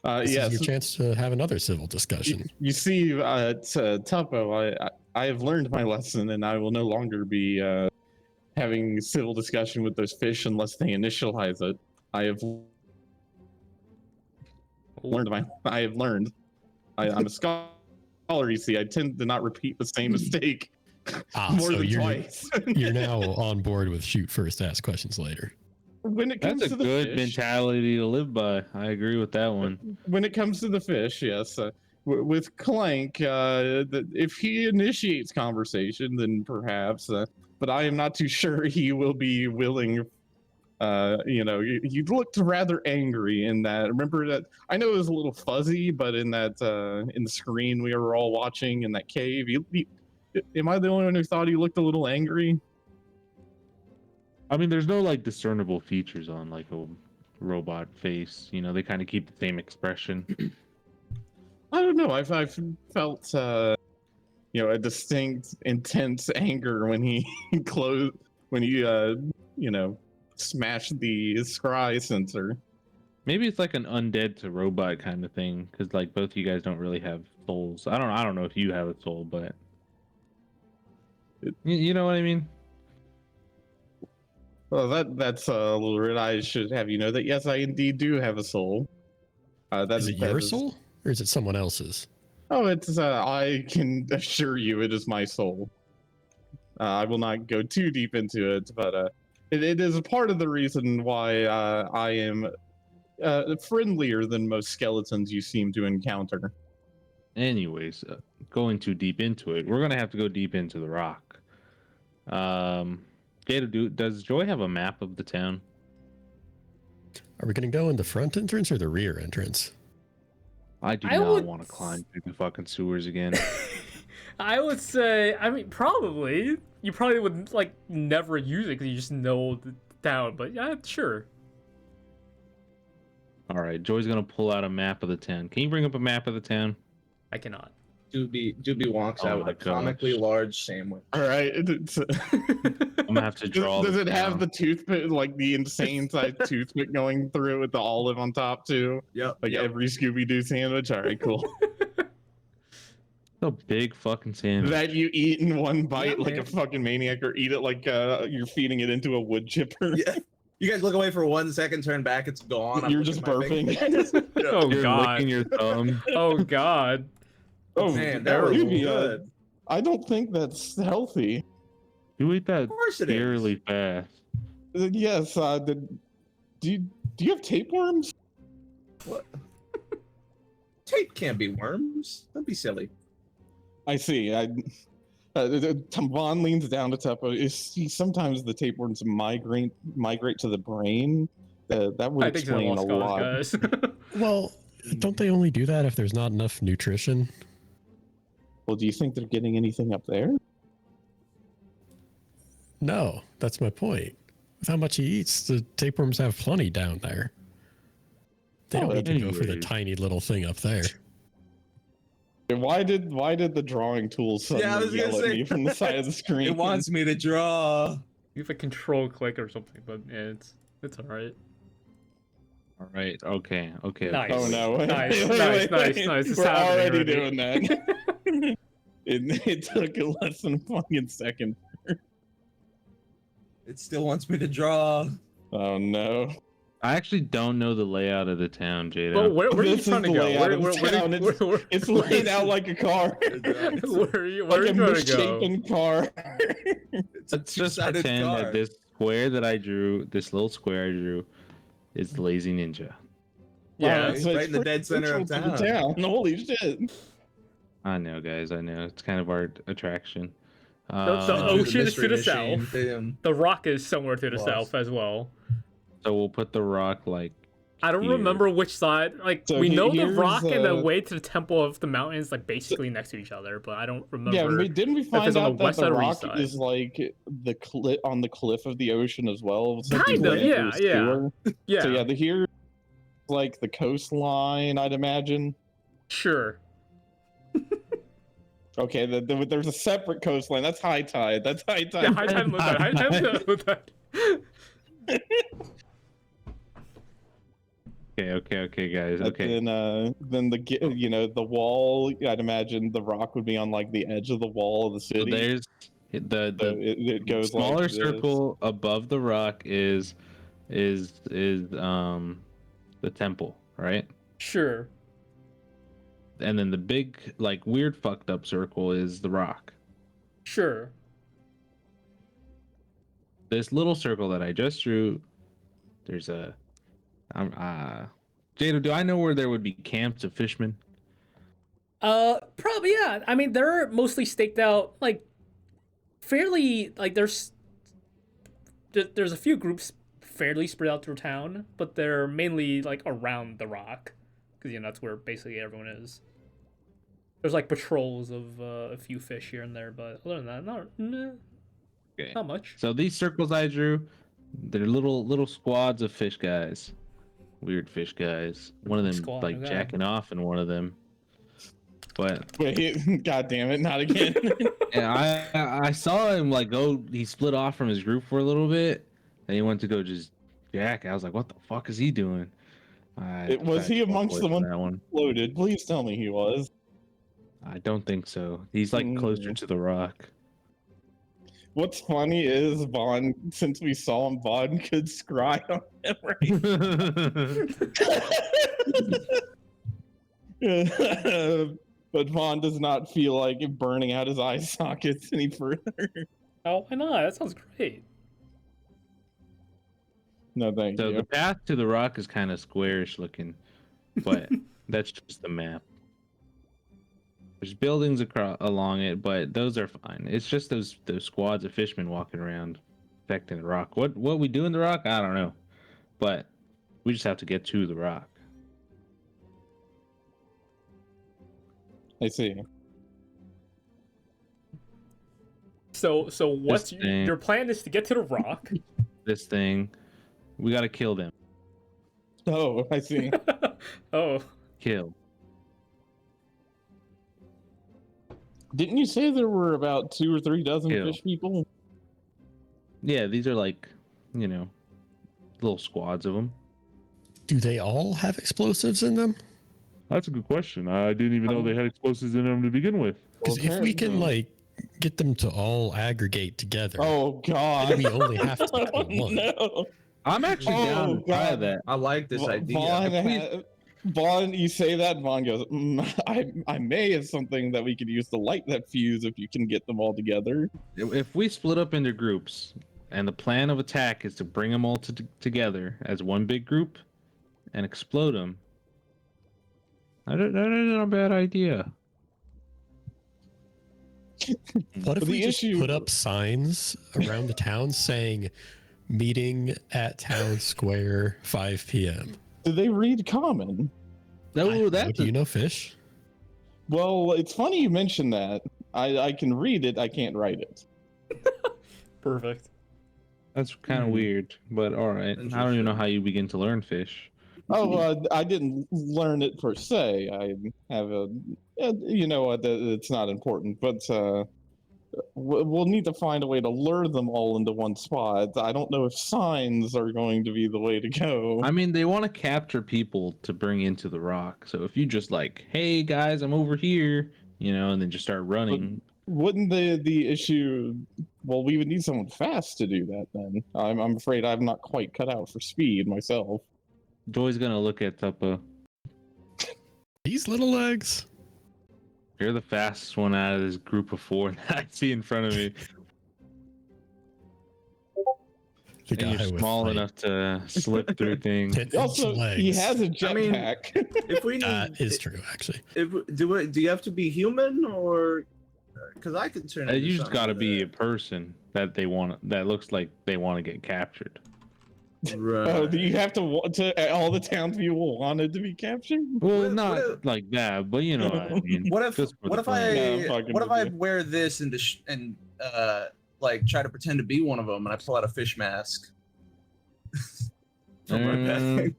This is Yes. your chance to have another civil discussion. You see, Tuppo, I have learned my lesson, and I will no longer be having civil discussion with those fish unless they initialize it. I have learned. I'm a scholar, you see. I tend to not repeat the same mistake more so than you're, twice. you're now on board with shoot first, ask questions later. When it comes That's a to the good fish, mentality to live by. I agree with that one. when it comes to the fish, yes. With Clank, if he initiates conversation, then perhaps. But I am not too sure he will be willing. You looked rather angry in that. Remember that? I know it was a little fuzzy, but in that in the screen we were all watching in that cave, am I the only one who thought he looked a little angry? I mean, there's no like discernible features on like a robot face. You know, they kind of keep the same expression. I don't know. I've felt a distinct, intense anger when he smashed the scry sensor. Maybe it's like an undead to robot kind of thing, because like both of you guys don't really have souls. I don't know if you have a soul, but you know what I mean. Well, that's a little rude. I should have you know that yes, I indeed do have a soul. Is it your soul or is it someone else's? Oh, it's I can assure you it is my soul. I will not go too deep into it, but it is a part of the reason why I am friendlier than most skeletons you seem to encounter. Anyways, going too deep into it, we're gonna have to go deep into the rock. Jadow, does Joy have a map of the town? Are we going to go in the front entrance or the rear entrance? I do I not would want to climb through the fucking sewers again. I would say, I mean, probably. You probably would, like, never use it because you just know the town, but yeah, sure. All right, Joy's gonna pull out a map of the town. Can you bring up a map of the town? I cannot. Dooby walks Oh out my with a comically gosh. large sandwich. All right. I'm gonna have to draw. Does the it have town. the toothpick, like the insane sized toothpick going through it with the olive on top too? Yep. Like every Scooby Doo sandwich. All right, cool. a big fucking sandwich? That you eat in one bite Yeah, like man. a fucking maniac, or eat it like you're feeding it into a wood chipper. Yeah. You guys look away for 1 second, turn back, it's gone. I'm You're looking just at my burping. fingers. Oh, You're God. licking your thumb. Oh, God. Oh Man, that was Ruby, good. I don't think that's healthy. You ate that Of course it is. fairly fast. Yes. Do you have tapeworms? What? Tape can't be worms. Don't be silly. I see. Vaughn leans down to Tuppo. Sometimes the tapeworms migrate to the brain. That would I think they're explain a lost lot. cause, guys. Well, don't they only do that if there's not enough nutrition? Well, do you think they're getting anything up there? No, that's my point. With how much he eats, the tapeworms have plenty down there. They don't need to go for the anyways. tiny little thing up there. Why did the drawing tool suddenly Yeah, I was gonna yell at say- me from the side of the screen? It wants me to draw. You have a control click or something, but yeah, it's all right. All right. Okay. Nice. Oh no! Wait, Nice, wait, nice, wait, nice, wait. nice. It's We're happening already already. doing that. It took a less than a fucking second. It still wants me to draw. Oh no! I actually don't know the layout of the town, Jadow. Well, where are you This is trying to the go? layout of the town. It's laid out like a car. Where are you Like a trying to go? misshapen car. It's a Let's just two-sided pretend car. that this square that I drew, this little square I drew, is the lazy ninja. Yeah, Wow, right in the dead center of central to the town. Holy shit! I know, guys. I know it's kind of our attraction. The Do ocean is mystery to the machine. south. Damn. The rock is somewhere to the Lost. south as well. So we'll put the rock like. I don't Here. remember which side. Like So we know the here's, rock and the way to the temple of the mountains, like basically next to each other, but I don't remember. Yeah, didn't we find it's on the out that west the side or east rock side. is like the cliff on the cliff of the ocean as well? It's like Kinda, the yeah, river's yeah. sewer. Yeah, So yeah, here like the coastline, I'd imagine. sure. Okay, there's a separate coastline. That's high tide. That's high tide. Yeah, high time with that. High time with that. Okay, guys. But Okay. then the wall. I'd imagine the rock would be on like the edge of the wall of the So city. there's So the it goes smaller like this. circle above the rock is the temple, right? Sure. And then the big like weird fucked up circle is the rock. Sure. This little circle that I just drew, there's a Jadow, do I know where there would be camps of fishermen? Probably yeah. I mean, they're mostly staked out, like fairly. Like there's a few groups fairly spread out through town, but they're mainly like around the rock, because that's where basically everyone is. There's like patrols of a few fish here and there, but other than that, Okay. not much. So these circles I drew, they're little squads of fish guys. Weird fish guys. One of them Squad, like okay. jacking off in one of them. But Wait, god damn it, not again. yeah, I saw him like he split off from his group for a little bit, and he went to go just jack. I was like, what the fuck is he doing? Was he amongst the ones that one? loaded? Please tell me he was. I don't think so. He's like closer to the rock. What's funny is Vaughn, since we saw him, Vaughn could scry on him, right? But Vaughn does not feel like burning out his eye sockets any further. Oh, why not? That sounds great. No, thank So you. the path to the rock is kind of squarish looking, but that's just the map. There's buildings along it, but those are fine. It's just those squads of fishmen walking around affecting the rock. What we do in the rock, I don't know, but we just have to get to the rock. I see. So what's your plan is to get to the rock? This thing, we got to kill them. Oh, I see. Oh. Kill. Didn't you say there were about 2 or 3 dozen Kill. fish people? Yeah, these are like, little squads of them. Do they all have explosives in them? That's a good question. I didn't even know they had explosives in them to begin with. Because if we can get them to all aggregate together, Oh God! then we only have to kill one. No. I'm actually down to try that. I like this idea. Vaughn, you say that, Vaughn goes, I may have something that we could use to light that fuse if you can get them all together. If we split up into groups, and the plan of attack is to bring them all together as one big group, and explode them, that isn't a bad idea. What if But we the just issue- put up signs around the town saying meeting at town square 5 p.m.? Do they read common? No, Do you know fish? Well, it's funny you mention that. I can read it, I can't write it. Perfect. that's kind of weird, but all right. I don't even know how you begin to learn fish. Oh, I didn't learn it per se. I have it's not important, but we'll need to find a way to lure them all into one spot. I don't know if signs are going to be the way to go. I mean, they want to capture people to bring into the rock. So if you just like, hey guys, I'm over here, and then just start running. Wouldn't the issue? Well, we would need someone fast to do that. Then I'm afraid I'm not quite cut out for speed myself. Joy's gonna look at Tuppo. These little legs. You're the fastest one out of this group of 4 that I see in front of me. The And you're small enough to slip through things. 10-inch Also, legs. he has a jetpack. If we need, That is true, actually. do you have to be human or? Because I could turn. Into You just something gotta be a that- person that that looks like they want to get captured. Right. Oh, do you have to all the townspeople wanted to be captured? Well, What- not what- like that, but you know what I mean. What if Just for what the if fun. Yeah, I'm fucking what if with I you. wear this and like try to pretend to be one of them and I pull out a fish mask? From my bag?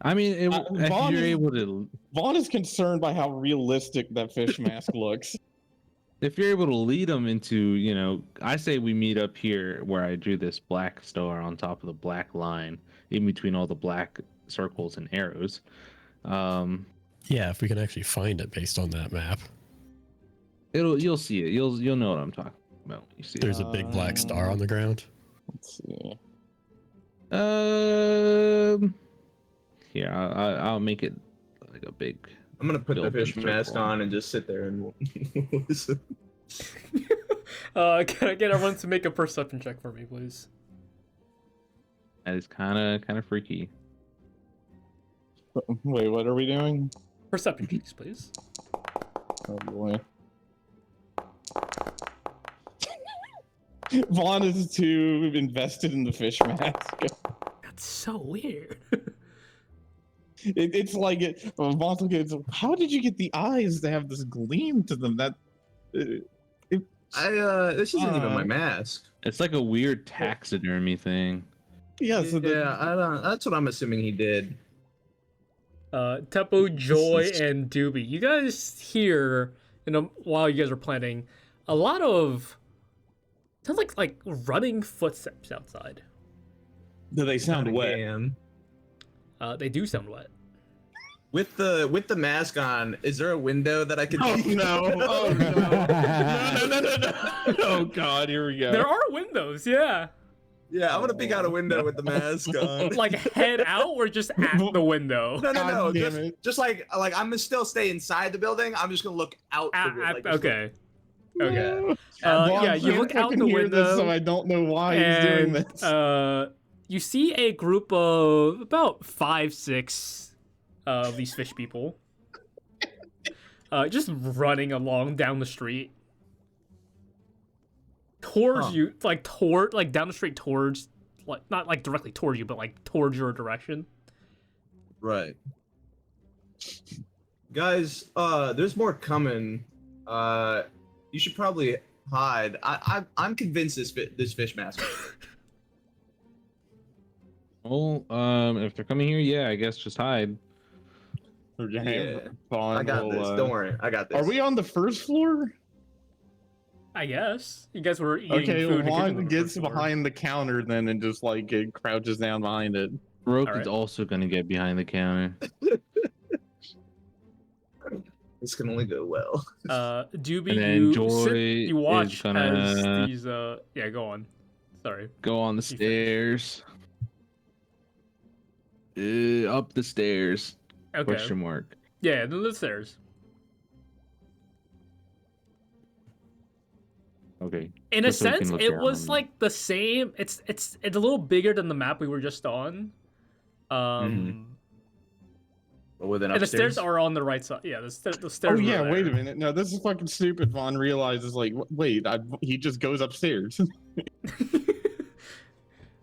I mean, if Vaughn you're is- able to, Vaughn is concerned by how realistic that fish mask looks. if you're able to lead them into, I say we meet up here where I drew this black star on top of the black line, in between all the black circles and arrows. Yeah, if we can actually find it based on that map. You'll see it. You'll know what I'm talking about when you see There's a big black star on the ground. Let's see. it. Here, I'll make it like a big. I'm gonna put the Build fish this mask circle. on and just sit there and. Can I get everyone to make a perception check for me, please? That is kind of freaky. Wait, what are we doing? Perception checks, please. Oh boy. Vaughn is too invested in the fish mask. That's so weird. It's like Vaughn's looking at it, how did you get the eyes to have this gleam to them? That This isn't even my mask. It's like a weird taxidermy thing. yeah, so Yeah, I don't. That's what I'm assuming he did. Tuppo, Joy, and Dooby. You guys hear, while you guys are planning, a lot of sounds like running footsteps outside. do they sound wet? Again. They do sound wet. With the mask on, is there a window that I could? Oh no! Oh no! No! Oh god! Here we go. There are windows, yeah. Yeah, I'm gonna peek out a window with the mask on. Like head out or just at the window? No. God damn it. Just like I'm gonna still stay inside the building. I'm just gonna look out. Okay. Okay. Vaughn Yeah, you can't look out fucking the hear this, window. so I don't know why he's doing And this. you see a group of about 5-6 of these fish people just running along down the street towards you, like down the street towards, like not like directly towards you, but like towards your direction. Right. Guys, there's more coming. You should probably hide. I'm convinced this fish mask. Well, if they're coming here, yeah, I guess just hide. Okay, Yeah. Vaughn I got will, this. Don't worry, I got this. Are we on the first floor? I guess you guys were eating Okay, food. Vaughn gets behind the counter then and just like it crouches down behind it. Roque Alright. is also gonna get behind the counter. This can only go well. Dooby, And then you Joy you watch is gonna- as these yeah, go on. Sorry. Go on the You stairs. Up the stairs. Okay. Question mark. Yeah, the stairs. Okay. In a Just so we can sense, look it down was on like the same. It's a little bigger than the map we were just on. But with an And the upstairs. stairs are on the right side. Yeah, the stairs. Oh were yeah, wait a there. minute. No, this is fucking stupid. Vaughn realizes like, wait, he just goes upstairs.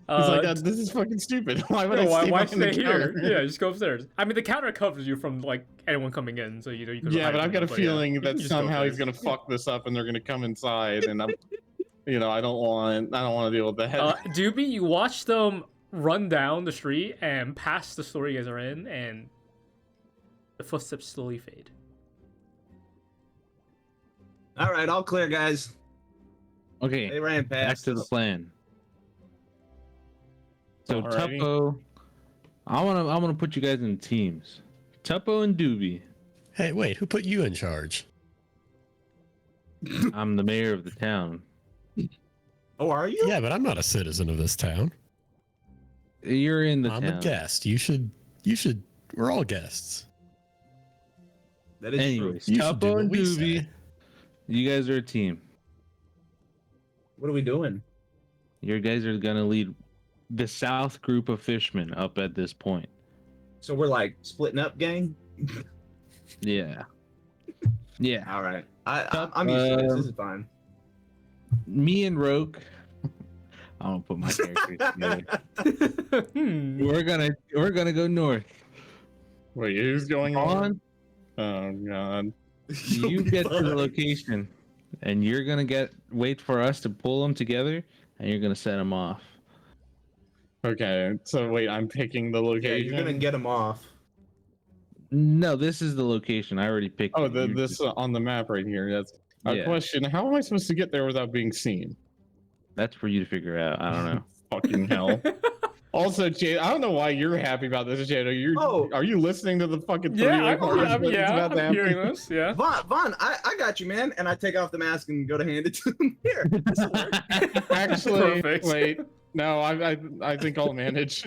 He's like, this is fucking stupid. Why would I stay why behind the stay here? counter? Yeah, just go upstairs. I mean, the counter covers you from like anyone coming in, so you know you can. Yeah, hide but I've from got a them, yeah, feeling you that can just go somehow he's upstairs. gonna fuck this up and they're gonna come inside, and I'm, I don't want to deal with that. Dooby, you watch them run down the street and past the store you guys are in, and the footsteps slowly fade. All right, all clear, guys. Okay. They ran Back past. to the us. plan. So Alrighty. Tuppo, I wanna put you guys in teams. Tuppo and Dooby. Hey, wait, who put you in charge? I'm the mayor of the town. Oh, are you? Yeah, but I'm not a citizen of this town. You're in the I'm town. a guest. You should. We're all guests. That is true. Anyways, You should do Tuppo what and we Dooby, say. you guys are a team. What are we doing? You guys are gonna lead the south group of fishmen up at this point. So we're like splitting up, gang. Yeah. Yeah. All right. I'm used to this. This is fine. Me and Roque. I'm gonna put my characters together. We're gonna go north. Wait, who's going on? On, Oh god. you get to the location, and you're gonna wait for us to pull them together, and you're gonna set them off. Okay, so wait, I'm picking the Yeah, location. you're gonna get them off. No, this is the location. I already picked. Oh, it. You're this just- on the map right here. That's a Yeah. question. How am I supposed to get there without being seen? That's for you to figure out. I don't know. Fucking hell. Also, Jade, I don't know why you're happy about this, Jadow. Are you listening to the fucking Yeah, three-way I'm hearing this. Yeah. Vaughn, I got you, man. And I take off the mask and go to hand it to him. Here. This'll work. Actually, Perfect. wait. No, I think I'll manage.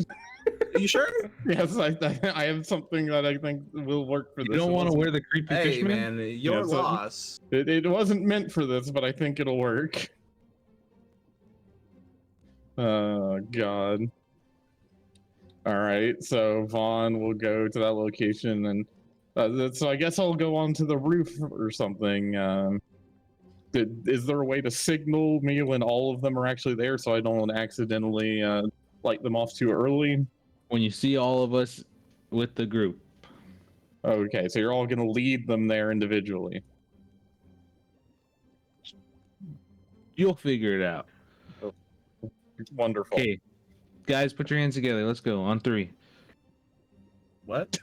Are you sure? Yes, I have something that I think will work for You this. don't want to wear the creepy Hey, fishman? man, your Yeah, so- loss. It wasn't meant for this, but I think it'll work. Oh god. All right, so Vaughn will go to that location, and so I guess I'll go onto the roof or something. Is there a way to signal me when all of them are actually there, so I don't accidentally light them off too early? When you see all of us with the group, Okay, so you're all gonna lead them there individually. you'll figure it out. Wonderful. Okay, guys, put your hands together. Let's go on 3. What?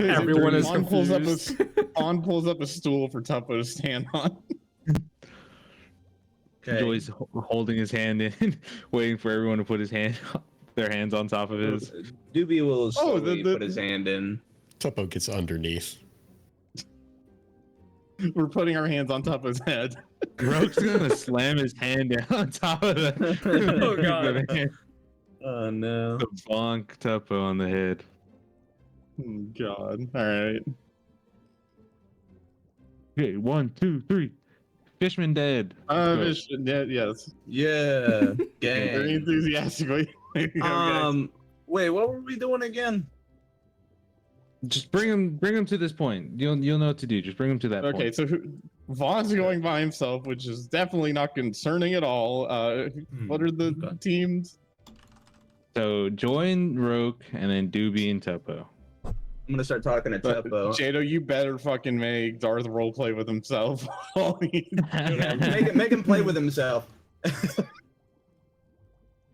Everyone is Vaughn confused. pulls up a stool for Tuppo to stand on. Okay. Joy's holding his hand in, waiting for everyone to put their hands on top of his. Dooby will slowly the- put his hand in. Tuppo gets underneath. We're putting our hands on top of his head. Roke's gonna slam his hand down on top of the. Oh, God. the hand. Oh no. The bonk Tuppo on the head. Oh, God. All right. Okay, 1, 2, 3. Fishman dead. Yes. Yeah. Very Gang. enthusiastically. Okay. Wait, what were we doing again? Just bring him to this point. You'll know what to do. Just bring him to that point. Okay, so Vaughn's going by himself, which is definitely not concerning at all. What are the Okay. teams? So join Roque and then Dooby and Tuppo. I'm gonna start talking to Tuppo. Jadow, you better fucking make Darth roleplay with himself. Make him play with himself.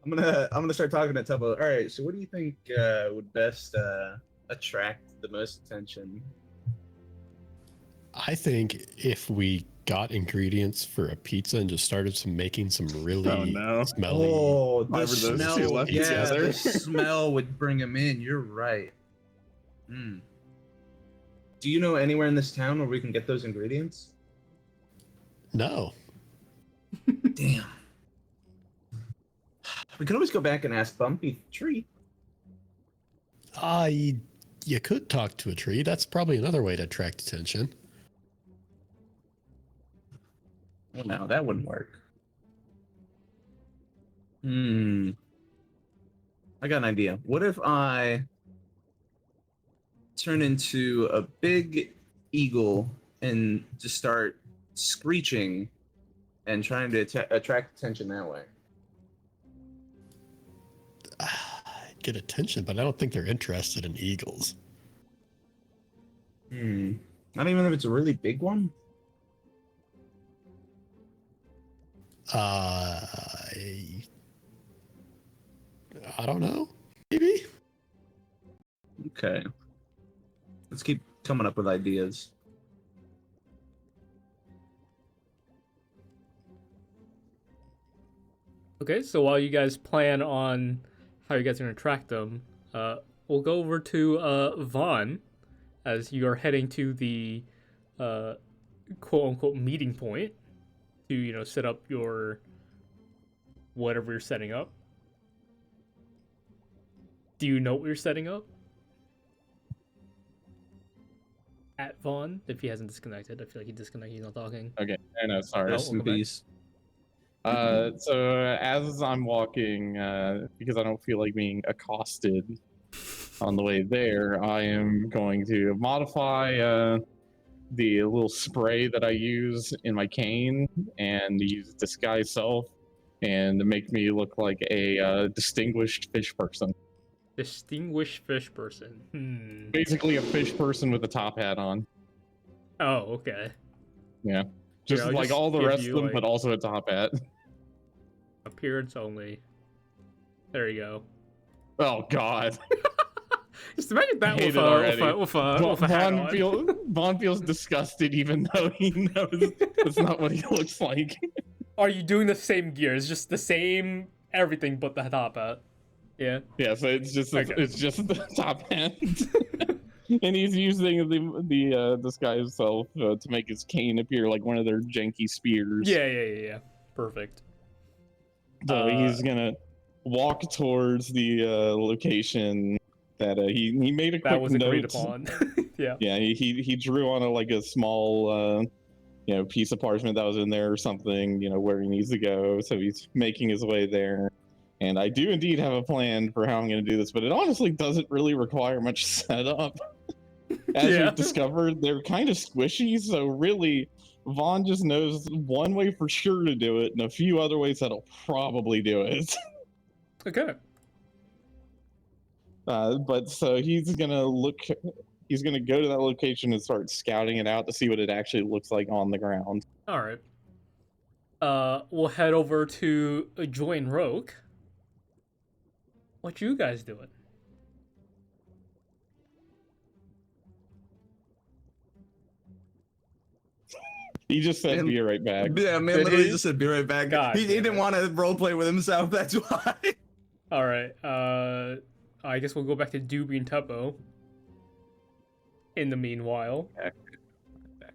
I'm gonna start talking to Tuppo. All right, so what do you think would best attract the most attention? I think if we got ingredients for a pizza and just started making some really smelly. Oh, the Five of those smell. two left Yeah, together. the smell would bring him in. You're right. Hmm. Do you know anywhere in this town where we can get those ingredients? No. Damn. We could always go back and ask Bumpy Tree. You could talk to a tree. That's probably another way to attract attention. Well, no, that wouldn't work. Hmm. I got an idea. What if I turn into a big eagle and just start screeching and trying to attract attention that way? Get attention, but I don't think they're interested in eagles. Hmm. Not even if it's a really big one? I don't know. Maybe. Okay. Let's keep coming up with ideas. Okay, so while you guys plan on how you guys are going to track them, we'll go over to Vaughn as you are heading to the quote-unquote meeting point to, set up your whatever you're setting up. Do you know what you're setting up? At Vaughn, if he hasn't disconnected. I feel like he disconnected, he's not talking. Okay, I know, sorry. Rest in welcome back. peace. So as I'm walking, because I don't feel like being accosted on the way there, I am going to modify the little spray that I use in my cane and use disguise self and make me look like a distinguished fish person. Distinguished fish person. Basically a fish person with a top hat on. Oh, okay. Yeah. Just I'll like just all the give rest you, of them, like- but also a top hat. Appearance only. There you go. Oh god. Just imagine that hate with it already. with a hat on. Vaughn feels disgusted even though he knows that's not what he looks like. Are you doing the same gear? It's just the same everything but the top hat. Yeah. Yeah, so it's just Okay. the top hat. And he's using the disguise himself to make his cane appear like one of their janky spears. Yeah. Perfect. So he's gonna walk towards the location that he made a quick That was note. agreed upon. Yeah. Yeah, he drew on a small piece of parchment that was in there or something, where he needs to go. So he's making his way there. And I do indeed have a plan for how I'm going to do this, but it honestly doesn't really require much setup. As Yeah. we've discovered, they're kind of squishy, so really, Vaughn just knows one way for sure to do it, and a few other ways that'll probably do it. Okay. But so he's gonna go to that location and start scouting it out to see what it actually looks like on the ground. All right. We'll head over to join Rogue. What you guys doing? He just said, And- "Be right back." Yeah, man, Did literally he? just said, "Be right back." God He damn didn't it. want to roleplay with himself. That's why. All right. I guess we'll go back to Dooby and Tuppo. In the meanwhile. Back.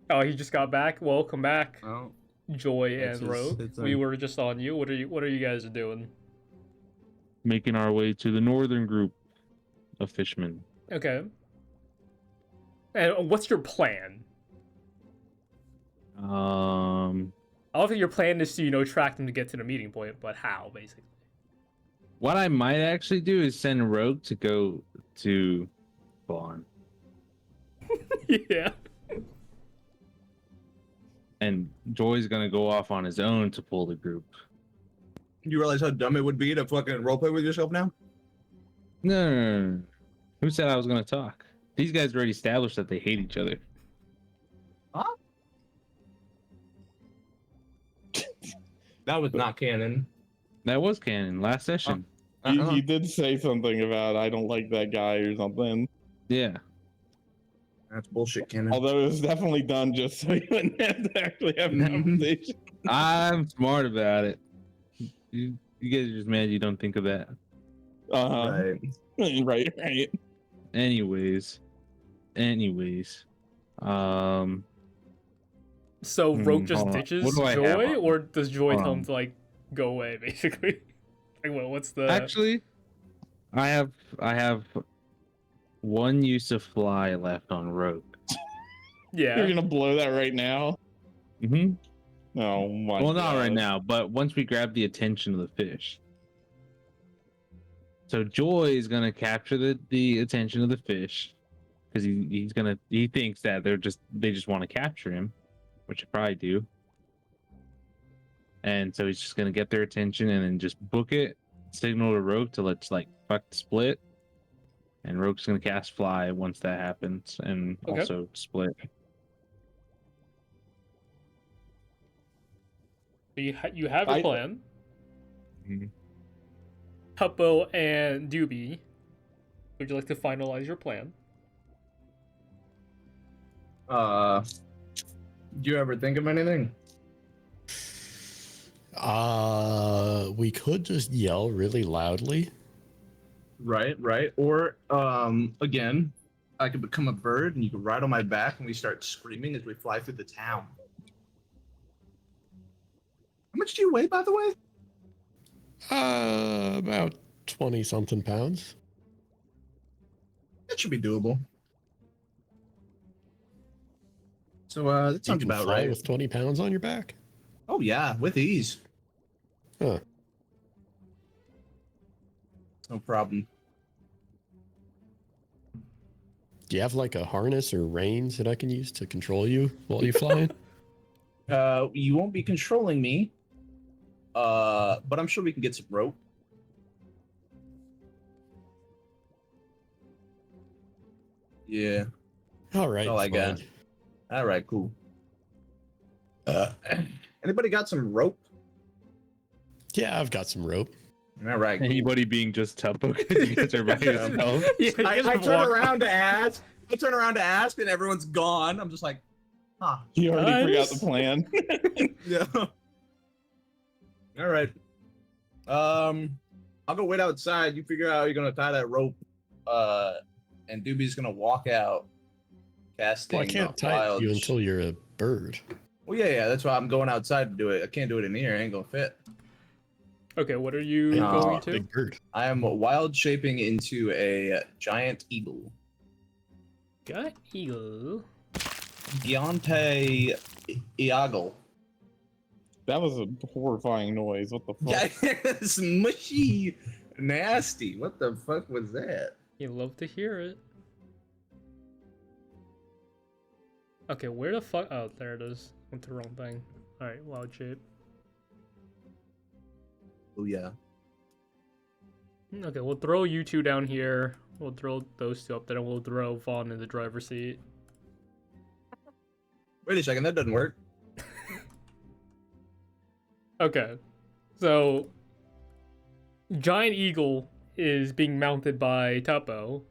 Oh, he just got back. Welcome back, Oh, Joy That's and his- Rogue. it's, We were just on you. What are you guys doing? Making our way to the northern group of fishmen. Okay. And what's your plan? I don't think your plan is to, track them to get to the meeting point, but how, basically? What I might actually do is send Rogue to go to Vaughn. Yeah. And Joy's gonna go off on his own to pull the group. you realize how dumb it would be to fucking roleplay with yourself now? No. Who said I was gonna talk? These guys already established that they hate each other. That was not canon. That was canon last session. He did say something about I don't like that guy or something. Yeah. That's bullshit canon. Although it was definitely done just so you wouldn't have to actually have a conversation. I'm smart about it. You guys are just mad you don't think of that. Uh-huh. Right. Right. Anyways. So Rogue just hold on. ditches What do I have Joy, on? or does Joy tell him Um, to, like, go away, basically? Like, what's the... Actually, I have one use of fly left on Rogue. Yeah. You're gonna blow that right now? Mm-hmm. Oh my Well, not right gosh. now, but once we grab the attention of the fish. So Joy is gonna capture the attention of the fish because he thinks that they just want to capture him, which they probably do. And so he's just gonna get their attention and then just book it, signal to Rogue to let's like fuck the split. And Rogue's gonna cast fly once that happens, and Okay. also split. You have a plan. Mhm. Tuppo and Dooby, would you like to finalize your plan? Do you ever think of anything? We could just yell really loudly. Right. Or again, I could become a bird and you could ride on my back and we start screaming as we fly through the town. How much do you weigh, by the way? About 20 something pounds. That should be doable. So that You sounds can about fly right. with 20 pounds on your back. Oh yeah, with ease. Huh. No problem. Do you have like a harness or reins that I can use to control you while you're flying? You won't be controlling me. But I'm sure we can get some rope. Yeah. All right. all I got. fine. All right, cool. Anybody got some rope? Yeah, I've got some rope. All right. Cool. Anybody being just Tuppo because you guys are by yourself. Yeah, I you just turn walk- around to ask. I turn around to ask, and everyone's gone. I'm just like, huh. He already forgot Nice. the plan. Yeah. All right. I'll go wait outside. You figure out how you're gonna tie that rope. And Dooby's gonna walk out, casting. Well, I can't tie wild you until you're a bird. Well, yeah. That's why I'm going outside to do it. I can't do it in here. It ain't gonna fit. Okay, what are you No. going to? Big bird. I am wild shaping into a giant eagle. Got eagle. Giante Eagle. That was a horrifying noise. What the fuck? Yeah, it's mushy, nasty. What the fuck was that? You love to hear it. Okay, where the fuck? Oh, there it is. Went to the wrong thing. Alright, wild shape. Oh yeah. Okay, we'll throw you two down here. We'll throw those two up there, and we'll throw Vaughn in the driver's seat. Wait a second, that doesn't work. Okay, so Giant Eagle is being mounted by Tuppo,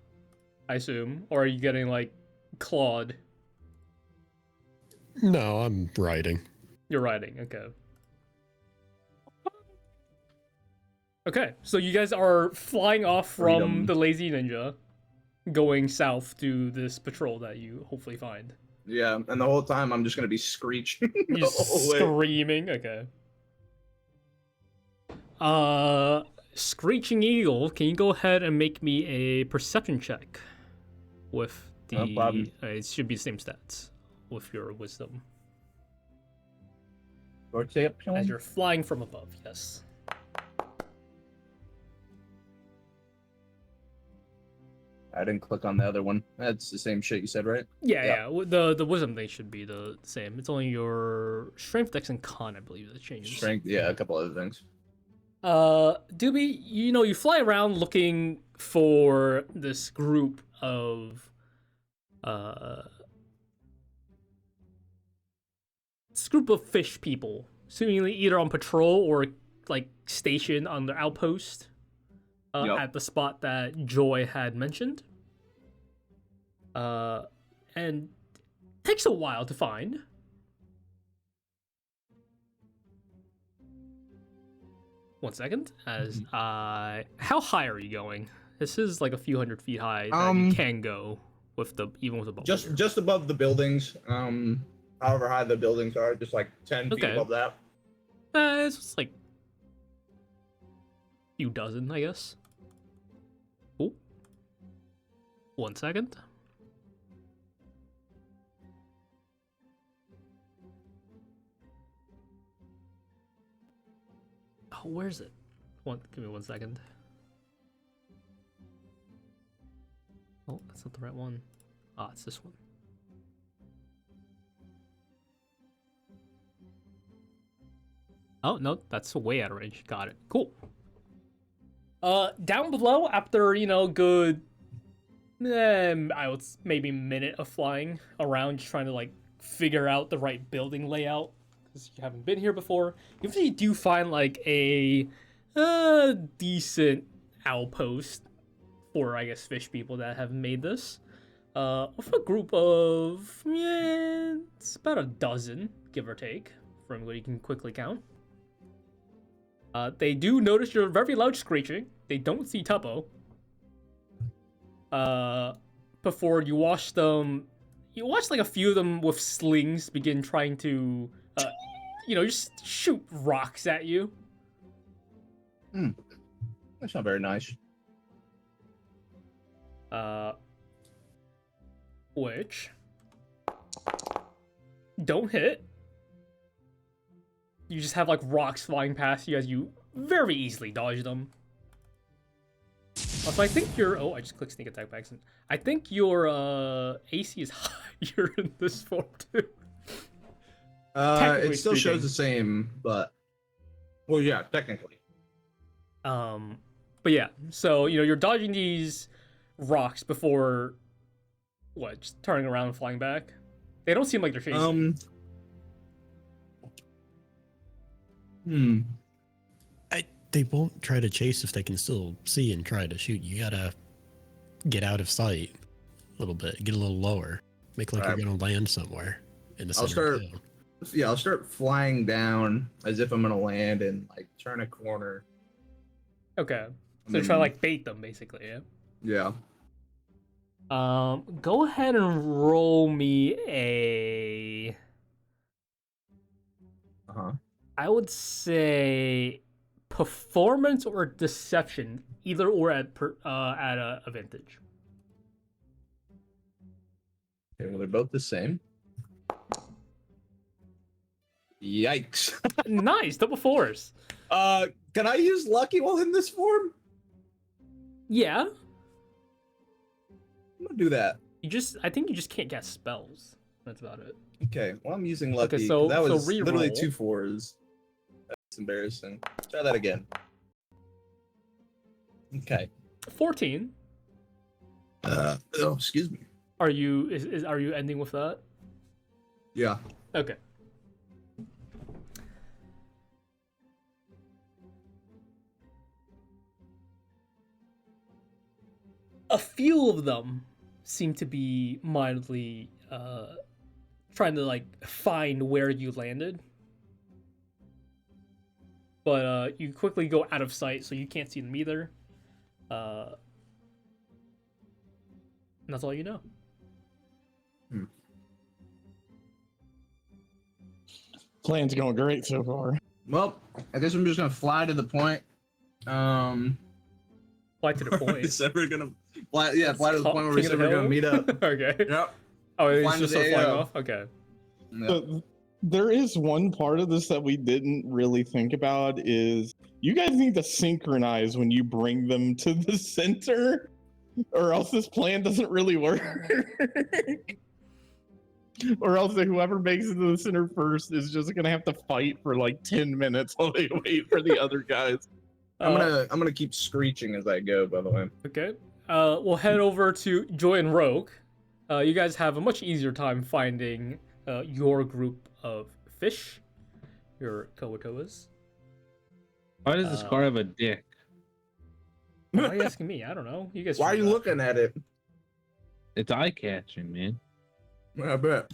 I assume, or are you getting like clawed? No, I'm riding. You're riding, okay. Okay, so you guys are flying off from Freedom. the Lazy Ninja, going south to this patrol that you hopefully find. Yeah, and the whole time I'm just gonna be screeching. You're the whole way. screaming, okay. Screeching Eagle, can you go ahead and make me a perception check with the... No problem. It should be the same stats with your wisdom. As you're flying from above, yes. I didn't click on the other one. That's the same shit you said, right? Yeah. The wisdom thing should be the same. It's only your strength, dex, and con, I believe, that changes. Strength, yeah, a couple other things. Dooby, you fly around looking for this group of fish people, seemingly either on patrol or like stationed on their outpost at the spot that Joy had mentioned. And it takes a while to find. One second. How high are you going? This is like a few hundred feet high that you can go with even with a bow. Just above the buildings. However high the buildings are, just like 10 feet Okay. above that. It's just like a few dozen, I guess. Cool. 1 second. Oh, where's it? Give me 1 second. Oh, that's not the right one. Ah, it's this one. Oh, no, that's way out of range. Got it. Cool. Down below, after, good, I would maybe minute of flying around, just trying to, like, figure out the right building layout, because you haven't been here before, you eventually do find, like, a decent outpost for, I guess, fish people that have made this. With a group of, it's about a dozen, give or take, from what you can quickly count. They do notice your very loud screeching. They don't see Tuppo. Before you watch like a few of them with slings begin trying to, just shoot rocks at you. That's not very nice. Which don't hit. You just have like rocks flying past you as you very easily dodge them. Also, I think I just clicked sneak attack by accident. I think your AC is higher in this form too. It still shows the same, but well, yeah, technically. But yeah, so you're dodging these rocks before just turning around and flying back. They don't seem like they're chasing. They won't try to chase if they can still see and try to shoot. You gotta get out of sight a little bit, get a little lower, make like you're gonna land somewhere in the center of town. I'll start flying down as if I'm gonna land and like turn a corner. Okay, so try to like bait them basically. Yeah. Go ahead and roll me a. I would say performance or deception, either or at a advantage. Okay, well, they're both the same. Yikes. Nice, double fours. Can I use lucky while in this form? Yeah. I'm gonna do that. I think you just can't cast spells. That's about it. Okay, well I'm using lucky. Okay, so that was re-roll. literally 2 4s. That's embarrassing. Try that again. Okay. 14. Oh, excuse me. Are you ending with that? Yeah. Okay. A few of them seem to be mildly trying to like find where you landed. But you quickly go out of sight, so you can't see them either. And that's all you know. Plan's going great so far. Well, I guess I'm just gonna fly to the point. Fly to the point. It's ever gonna fly. Yeah, fly to the point where King we're of the ever gonna Hill? meet up. Okay. Yep. Oh, it's Flying just to so the flying AO. off? Okay. Yep. There is one part of this that we didn't really think about is you guys need to synchronize when you bring them to the center, or else this plan doesn't really work. Or else whoever makes it to the center first is just gonna have to fight for like 10 minutes while they wait for the other guys. I'm gonna keep screeching as I go. By the way. Okay. We'll head over to Joy and Rogue. You guys have a much easier time finding your group of fish, your Kawatoas. Why does this car have a dick? Why are you asking me? I don't know. You guys. Why are figure you it out. looking at it? It's eye catching, man. I bet.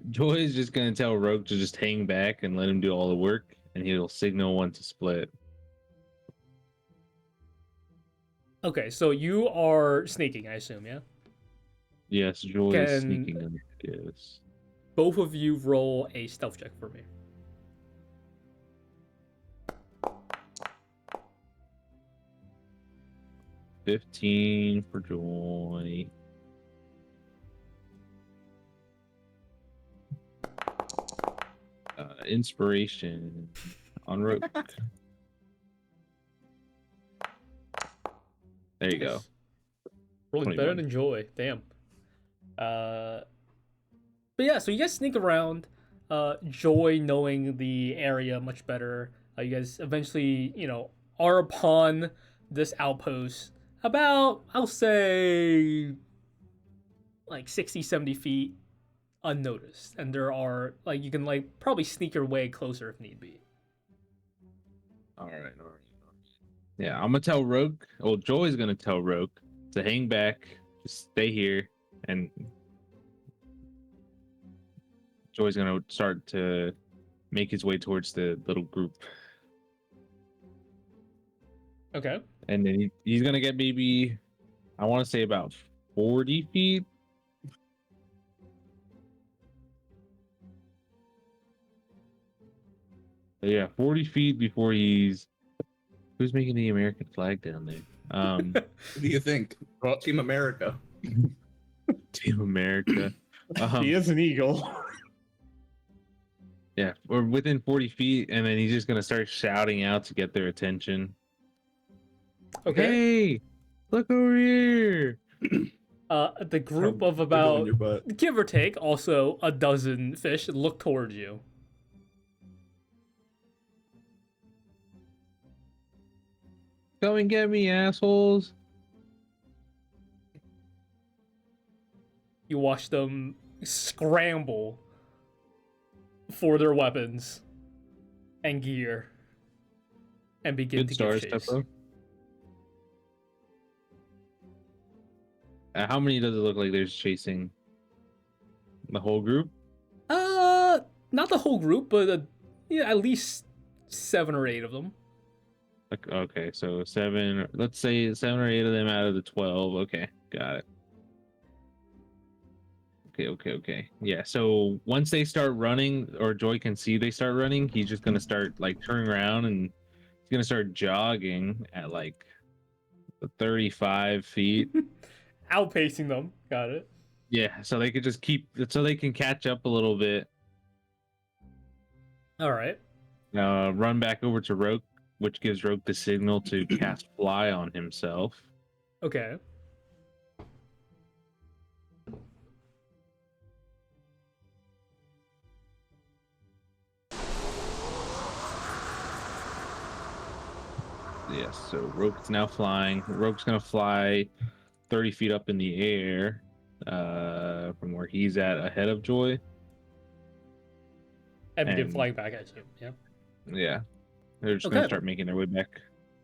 Joy is just gonna tell Rogue to just hang back and let him do all the work, and he'll signal when to split. Okay, so you are sneaking, I assume, yeah? Yes, Joy is Can- sneaking in. Yes. Both of you roll a stealth check for me. 15 for Joy. Inspiration on Rogue. There you go. Rolling better 21. than Joy. Damn. But yeah, so you guys sneak around. Joy knowing the area much better. You guys eventually, are upon this outpost about, I'll say, like 60, 70 feet unnoticed. And there are, you can, probably sneak your way closer if need be. All right. Yeah, I'm gonna tell Rogue. Well, Joy's gonna tell Rogue to hang back, just stay here, and Joy's gonna start to make his way towards the little group, Okay. and then he's gonna get maybe, I want to say about 40 feet. Yeah, 40 feet before he's. Who's making the American flag down there? What do you think? Team America. Team America. He is an eagle. Yeah, or within 40 feet, and then he's just gonna start shouting out to get their attention. Okay. Hey, look over here! The group of Wiggle in about, your butt. give or take, also a dozen fish look towards you. Come and get me, assholes! You watch them scramble for their weapons and gear and begin Good to stars, give chase. Tuppo. How many does it look like there's chasing? The whole group? Not the whole group, but at least 7 or 8 of them. Like, okay, so 7. Let's say 7 or 8 of them out of the 12. Okay, got it. Okay. Yeah, so once they start running, or Joy can see they start running, he's just gonna start turning around, and he's gonna start jogging at 35 feet. Outpacing them. Got it. Yeah, so they could just so they can catch up a little bit. All right. Run back over to Roque, which gives Roque the signal to cast Fly on himself. Okay. Yes, so Roque's now flying. Roque's gonna fly 30 feet up in the air from where he's at ahead of Joy. And begin And- flying back at you. Yeah. Yeah. They're just Okay. gonna start making their way back.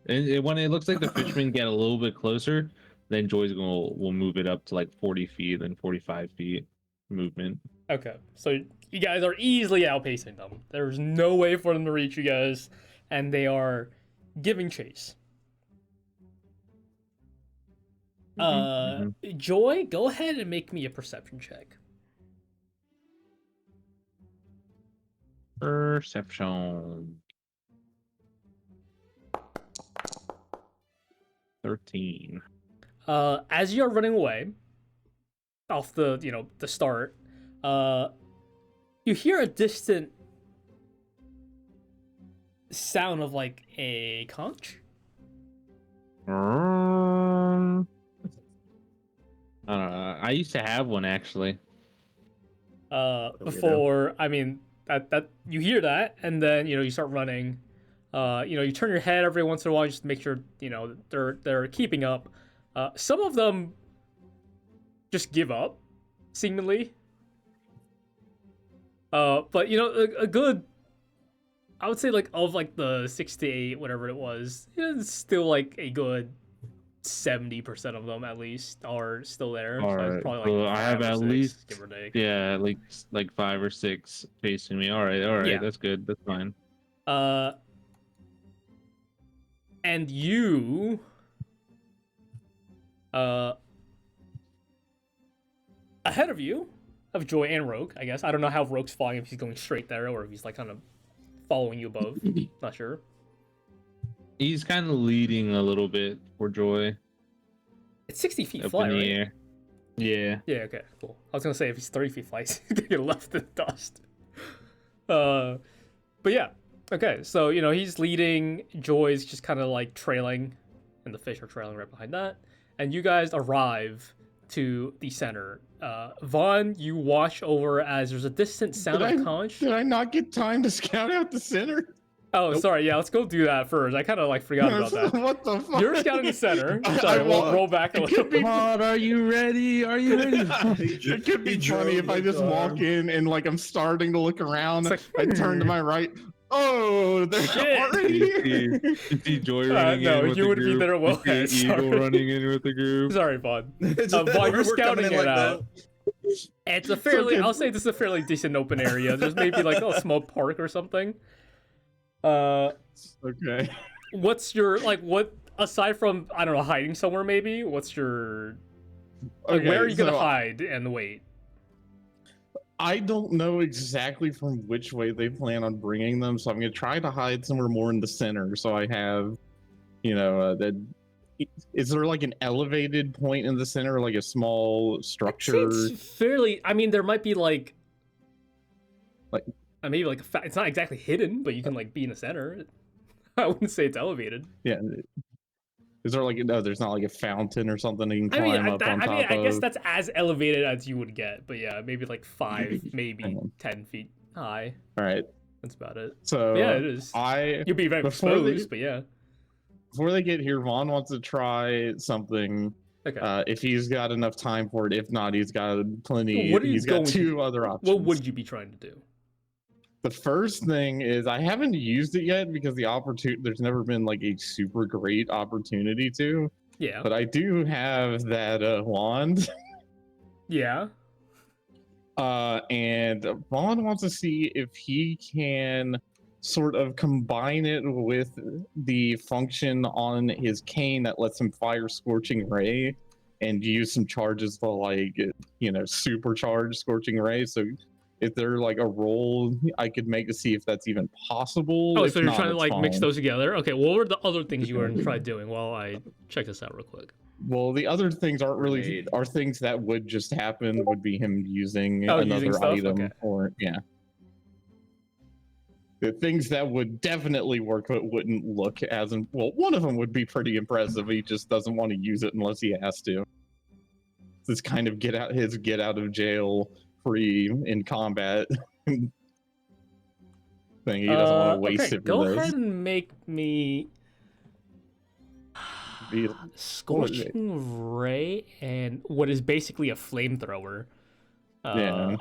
And when it looks like the fishermen get a little bit closer, Then Joy's will move it up to like 40 feet, then 45 feet movement. Okay, so you guys are easily outpacing them. There's no way for them to reach you guys, and they are giving chase. Joy, go ahead and make me a perception check. Perception. 13. As you're running away off the start, you hear a distant sound of like a conch. I used to have one actually. Before, I mean, that you hear that, and then you start running. You turn your head every once in a while just to make sure they're keeping up. Some of them just give up, seemingly. But a good, I would say like of like the 6 to 8, whatever it was, it's still like a good 70% of them at least are still there. All So right. it's probably like Well, I have 5 or at 6, least give or take. yeah, like 5 or 6 chasing me. All right, Yeah. that's good. That's fine. And you, ahead of you, of Joy and Roque, I guess. I don't know how Roque's flying, if he's going straight there or if he's like kind of following you above. Not sure. He's kind of leading a little bit for Joy. It's 60 feet Up fly, in the right? air. Yeah. Yeah, okay, cool. I was gonna say if he's 30 feet fly, he's gonna get left in dust. But yeah, okay. So he's leading. Joy's just kind of like trailing, and the fish are trailing right behind that. And you guys arrive to the center. Vaughn, you watch over as there's a distant sound of conch. Did I not get time to scout out the center? Oh, sorry. Yeah, let's go do that first. I kind of like forgot about that. What the fuck? You're scouting the center. Sorry, we'll roll back a little. Pod, are you ready? Are you ready? It could be funny if I just walk in and like I'm starting to look around. It's I turn to my right. Oh, they're Shit. already here. You see Joy running no, in with you the would be group. there well. You see Eagle Sorry. running in with the group. Sorry, Vaughn. Vaughn, We're you're scouting coming in it like out. It's a fairly, okay. I'll say this is a fairly decent open area. There's maybe like a small park or something. Okay. What's your, like, what, aside from, I don't know, hiding somewhere maybe, what's your, like, Okay, where are you gonna so hide and wait? I don't know exactly from which way they plan on bringing them, so I'm gonna try to hide somewhere more in the center. So I have, that. Is there like an elevated point in the center, like a small structure? It's fairly, I mean, there might be like maybe like it's not exactly hidden, but you can like be in the center. I wouldn't say it's elevated. Yeah. Is there like no? There's not like a fountain or something you can climb up on top of. I guess that's as elevated as you would get, but yeah, maybe like 5, maybe 10 feet high. All right. That's about it. So But yeah, it is. You'll be very exposed, but yeah. Before they get here, Vaughn wants to try something. Okay. If he's got enough time for it. If not, he's got plenty. What are you he's got going two other options. What would you be trying to do? The first thing is I haven't used it yet because there's never been like a super great opportunity to. Yeah. But I do have that wand. Yeah. And Vaughn wants to see if he can sort of combine it with the function on his cane that lets him fire Scorching Ray and use some charges to like, supercharge Scorching Ray. So if there like a roll I could make to see if that's even possible. Oh, If so you're not, trying to it's like mix fine. those together? Okay, what were the other things you were going to try doing while I check this out real quick? Well, the other things aren't really Grenade. are things that would just happen. Would be him using Oh, another using stuff? item, Okay. or yeah. The things that would definitely work but wouldn't look as well. One of them would be pretty impressive. He just doesn't want to use it unless he has to. This kind of get out of jail free in combat thing. He doesn't want to waste okay, it for go those. ahead and make me Be- Scorching Ray and what is basically a flamethrower. Yeah.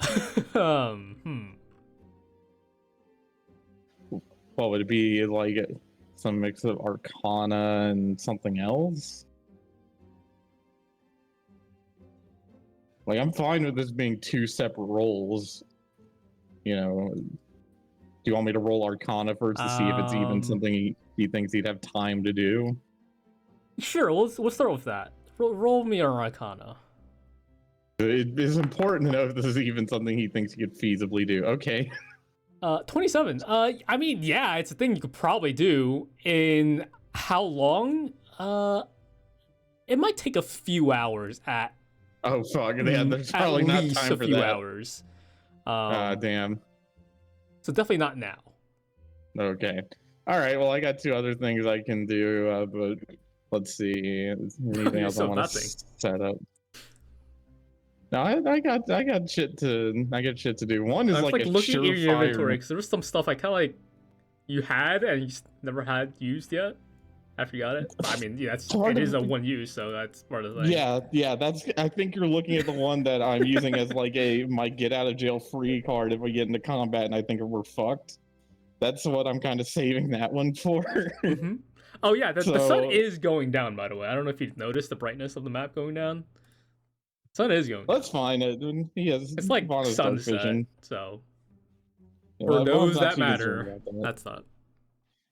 What would it be like? Some mix of Arcana and something else? Like, I'm fine with this being 2 separate rolls. You know, do you want me to roll Arcana first to see if it's even something he thinks he'd have time to do? Sure, we'll start with that. Roll me an Arcana. It is important to know if this is even something he thinks he could feasibly do. Okay. 27. I mean, yeah, it's a thing you could probably do. In how long? It might take a few hours at. Oh fuck! Yeah, there's probably at not least time a for few that. hours. Damn. So definitely not now. Okay. All right. Well, I got 2 other things I can do, but let's see. Is there anything else I So want nothing. to set up? No, I got shit to do. One is I was like a looking at your surefire. inventory because there was some stuff I kind of like you had and you just never had used yet. After you got it. I mean, yeah, it is a 1 use, so that's part of the thing. Yeah. I think you're looking at the one that I'm using as like my get out of jail free card if we get into combat, and I think we're fucked. That's what I'm kind of saving that one for. Mm-hmm. Oh yeah, the sun is going down. By the way, I don't know if you've noticed the brightness of the map going down. Sun is going down. That's fine. It's like Vaughn has dark sunset, vision. so Yeah, for Vaughn's those not that too concerned matter, about that. that's not.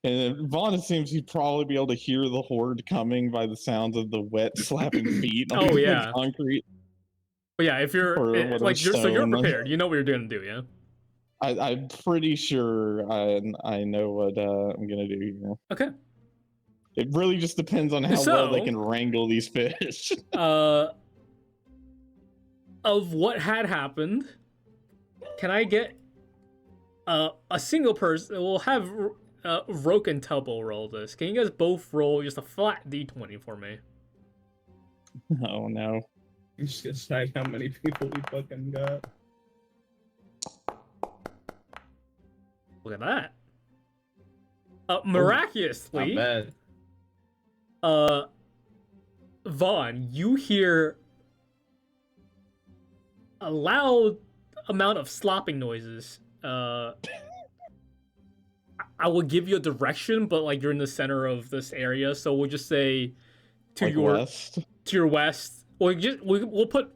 And Vaughn seems he'd probably be able to hear the horde coming by the sounds of the wet slapping feet on the concrete. But yeah, if you're so you're prepared. You know what you're gonna do, yeah. I'm pretty sure I know what I'm gonna do here. Okay. It really just depends on how well they can wrangle these fish. Of what had happened, can I get a single person? We'll have Roque and Tuppo roll this. Can you guys both roll just a flat d20 for me? Oh no. You just decide how many people we fucking got. Look at that. Miraculously, not bad. Vaughn, you hear a loud amount of slopping noises. I will give you a direction, but like you're in the center of this area, so we'll just say to your west. We'll put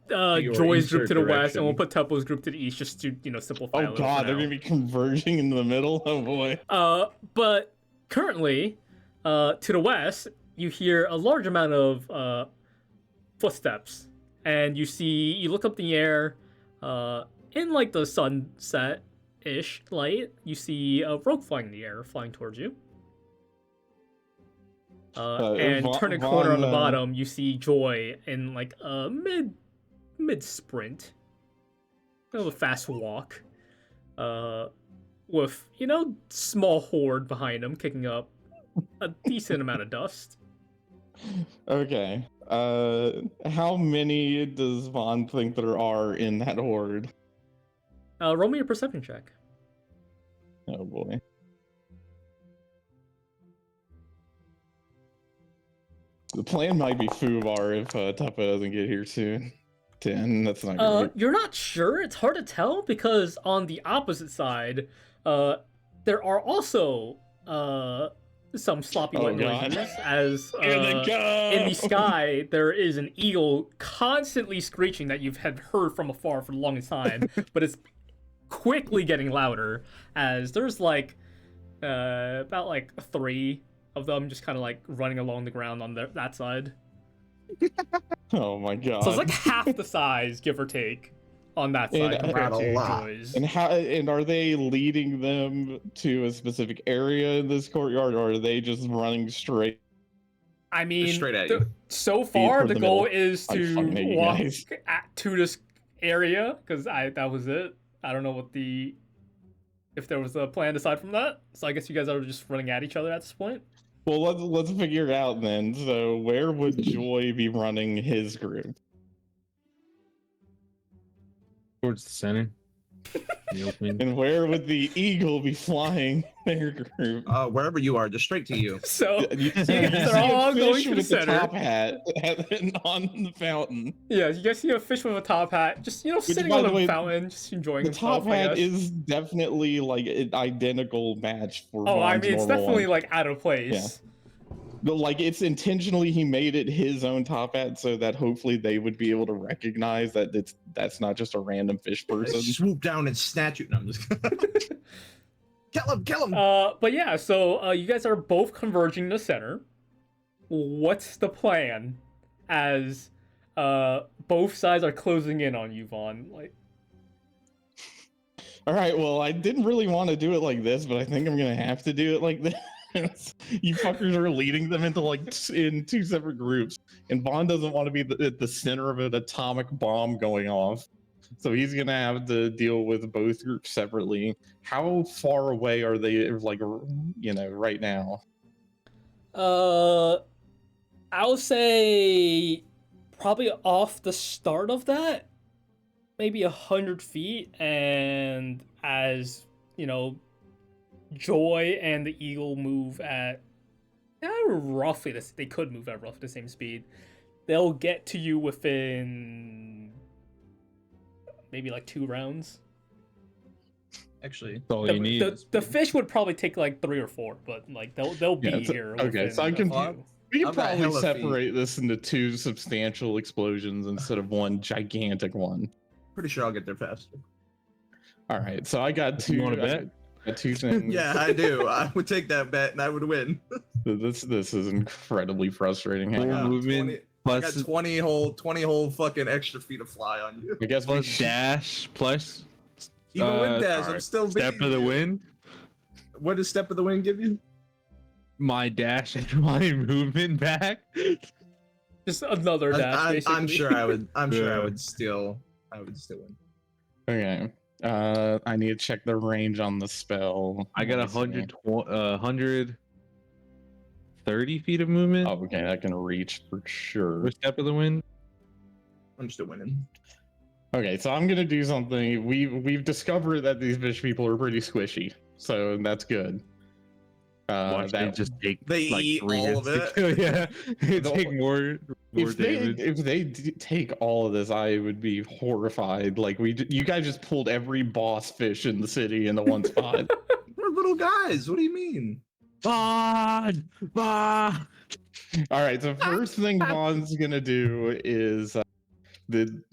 Joy's group to the west, and we'll put Tuppo's group to the east, just to simplify. Oh god, they're gonna be converging in the middle. Oh boy. But currently, to the west, you hear a large amount of footsteps, and you look up in the air, in like the sunset-ish light, you see a Roque flying in the air, flying towards you. And turn a corner on the bottom, you see Joy in like a mid sprint, kind of a fast walk, with small horde behind him, kicking up a decent amount of dust. Okay. How many does Vaughn think there are in that horde? Roll me a perception check. Oh boy. The plan might be Fubar if Tuppo doesn't get here soon. 10, that's not great. You're not sure? It's hard to tell because on the opposite side, there are also some sloppy wet noises as in the sky there is an eagle constantly screeching that you've had heard from afar for the longest time, but it's quickly getting louder as there's like about like 3 of them just kind of like running along the ground on that side. Oh my god. So it's like half the size, give or take, on that side compared to Joy's. And are they leading them to a specific area in this courtyard, or are they just running straight? I mean, straight at you. So far the goal is to walk to this area because that was it. I don't know if there was a plan aside from that. So I guess you guys are just running at each other at this point. Well, let's figure it out then. So where would Joy be running his group? Towards the center. And where would the eagle be flying their group? Wherever you are, just straight to you. So you guys are all going to the center. The top hat on the fountain. Yeah, you guys see a fish with a top hat, just sitting on the fountain, just enjoying himself. The top hat is definitely like an identical match for. Oh, I mean, it's definitely like out of place. Yeah. But like it's intentionally he made it his own top hat so that hopefully they would be able to recognize that that's not just a random fish person. Swoop down and snatch you. No, I'm just kill him. But yeah, so you guys are both converging to the center. What's the plan as both sides are closing in on you, Vaughn? Like, All right, well, I didn't really want to do it like this, but I think I'm gonna have to do it like this. You fuckers are leading them into like in two separate groups, and Vaughn doesn't want to be at the center of an atomic bomb going off, so he's gonna have to deal with both groups separately. How far away are they, like, right now? I would say probably off the start of that, maybe 100 feet, and as Joy and the Eagle move at roughly this. They could move at roughly the same speed. They'll get to you within maybe like 2 rounds. Actually, That's all you need. The fish would probably take like 3 or 4, but like they'll be here. Okay, so I can. We can I've got probably hella separate this into 2 substantial explosions instead of 1 gigantic one. pretty sure I'll get there faster. All right, so I got 2. You want to bet? I got 2 things. Yeah, I do. I would take that bet and I would win. This is incredibly frustrating. Hang More on. movement I got plus 20 whole fucking extra feet of fly on you. I guess we plus dash plus Even with dash, I'm alright, still step beating of the you. wind. What does step of the wind give you? My dash and my movement back. Just another dash. Basically. I'm sure I would. I'm sure I Yeah. would still. I would still win. Okay. I need to check the range on the spell. I got Let me see. 130 feet of movement. Oh, okay, I can reach for sure. For step of the wind. I'm still winning. Okay, so I'm gonna do something. We've discovered that these fish people are pretty squishy, so that's good. Watch they That just take They like eat 3 all hits of to it. kill. Yeah, they The- take more if damage. they take all of this, I would be horrified. Like you guys just pulled every boss fish in the city into one spot. They're little guys. What do you mean? Vaughn! Vaughn! All right, so first thing Vaughn's gonna do is the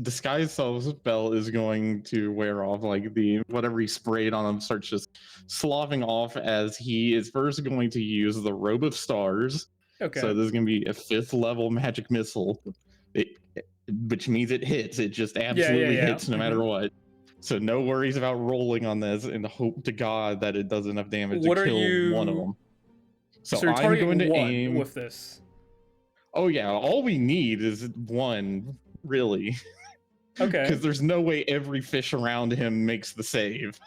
disguise self spell is going to wear off. Like the whatever he sprayed on him starts just sloughing off as he is first going to use the robe of stars. Okay. So this is going to be a 5th level magic missile, which means it hits. It just absolutely yeah. hits no matter what. So no worries about rolling on this, and hope to God that it does enough damage What to are kill you- one of them. So you're I'm targeting going to 1 aim. with this. Oh yeah, all we need is 1, really, Okay. because there's no way every fish around him makes the save.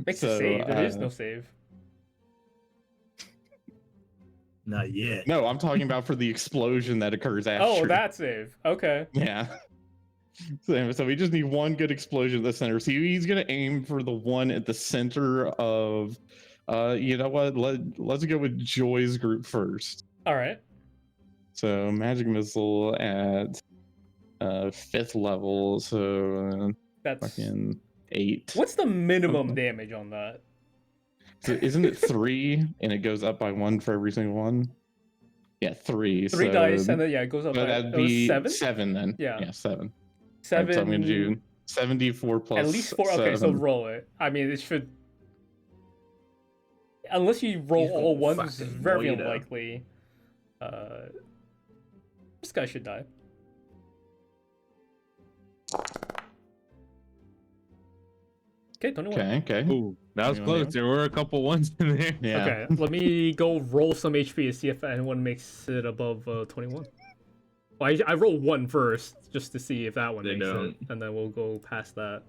Makes so, a save. There is no save. Not yet. No, I'm talking about for the explosion that occurs after. Oh, that save. Okay. Yeah. So we just need 1 good explosion at the center. So he's gonna aim for the one at the center of. You know what? Let's go with Joy's group first. All right. So magic missile at 5th level. So That's fucking 8. what's the minimum damage on that? So isn't it 3 and it goes up by 1 for every single one? Yeah, 3. 3 so, dice, and then it goes up so by that'd it was be 7. 7 then. Yeah. Yeah, 7. 7. Right, so I'm gonna do 74 plus. at least 4. Okay, so 7. roll it. I mean, it should. Unless you roll He's all a ones, which is fucking very weirdo. unlikely. This guy should die. Okay, 21. Okay. Ooh, that was You wanna close. There were a couple ones in there. Yeah. Okay, let me go roll some HP to see if anyone makes it above 21. Well, I roll 1 first, just to see if that one They makes don't. it, and then we'll go past that.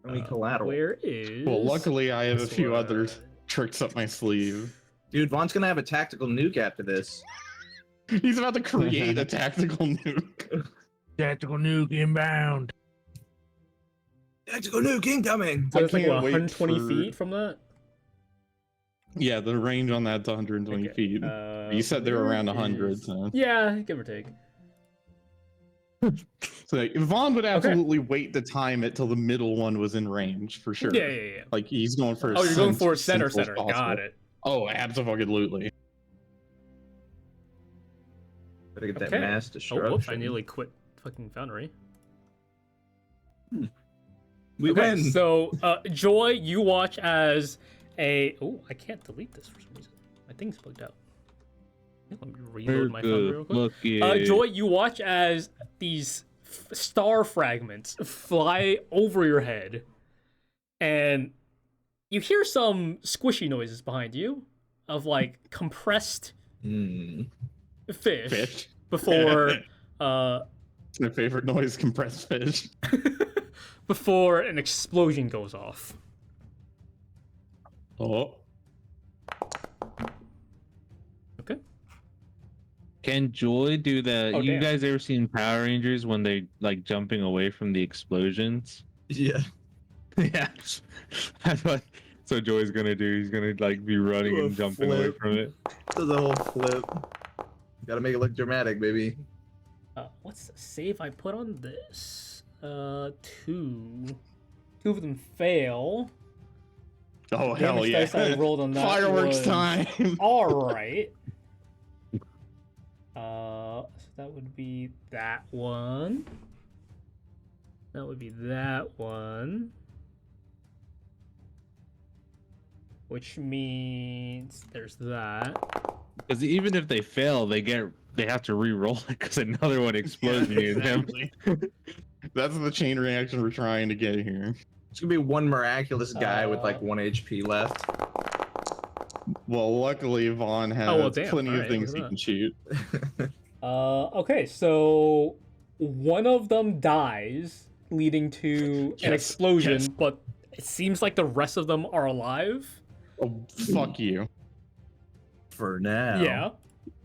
Only collateral. Where is? Well, luckily I have a this few one? other tricks up my sleeve. Dude, Vaughn's gonna have a tactical nuke after this. He's about to create a tactical nuke. Tactical nuke inbound. Tactical nuke incoming. So it's like can't what, wait 120 for- feet from that. Yeah, the range on that's 120 Okay, feet. You said they were where around 100, is- so. Yeah, give or take. So like, Vaughn would absolutely wait to time it till the middle one was in range for sure. Yeah. Like he's going for. Oh, you're going for center. center. Got it. Oh, absolutely. Better get that Okay. mass Oh, destruction. whoops! I nearly quit fucking Foundry. We win. So, Joy, you watch as a. Oh, I can't delete this for some reason. My thing's bugged out. Let me reload my Foundry real quick. Look, Joy, you watch as these star fragments fly over your head, and you hear some squishy noises behind you of like compressed fish. Before It's my favorite noise, compressed fish. before an explosion goes off. Oh. Okay. Can Joy do that? Oh, You damn. guys ever seen Power Rangers when they like jumping away from the explosions? Yeah. Yeah. That's what. So Joy's gonna do. He's gonna like be running Do a and jumping away flip. from it. Does a whole flip. Gotta make it look dramatic, baby. What's the save I put on this? Two of them fail. Oh, hell Damage yeah. dice I rolled on that Fireworks was- time. All right. So that would be that one. That would be that one. Which means there's that. Because even if they fail, they have to re-roll it because another one explodes near them. Exactly. That's the chain reaction we're trying to get here. It's gonna be one miraculous guy with like 1 HP left. Well, luckily Vaughn has Oh, well, damn. plenty Alright, of things look he at can shoot. Okay, so one of them dies, leading to an Yes, explosion, yes. but it seems like the rest of them are alive. Oh, fuck you. For now. Yeah.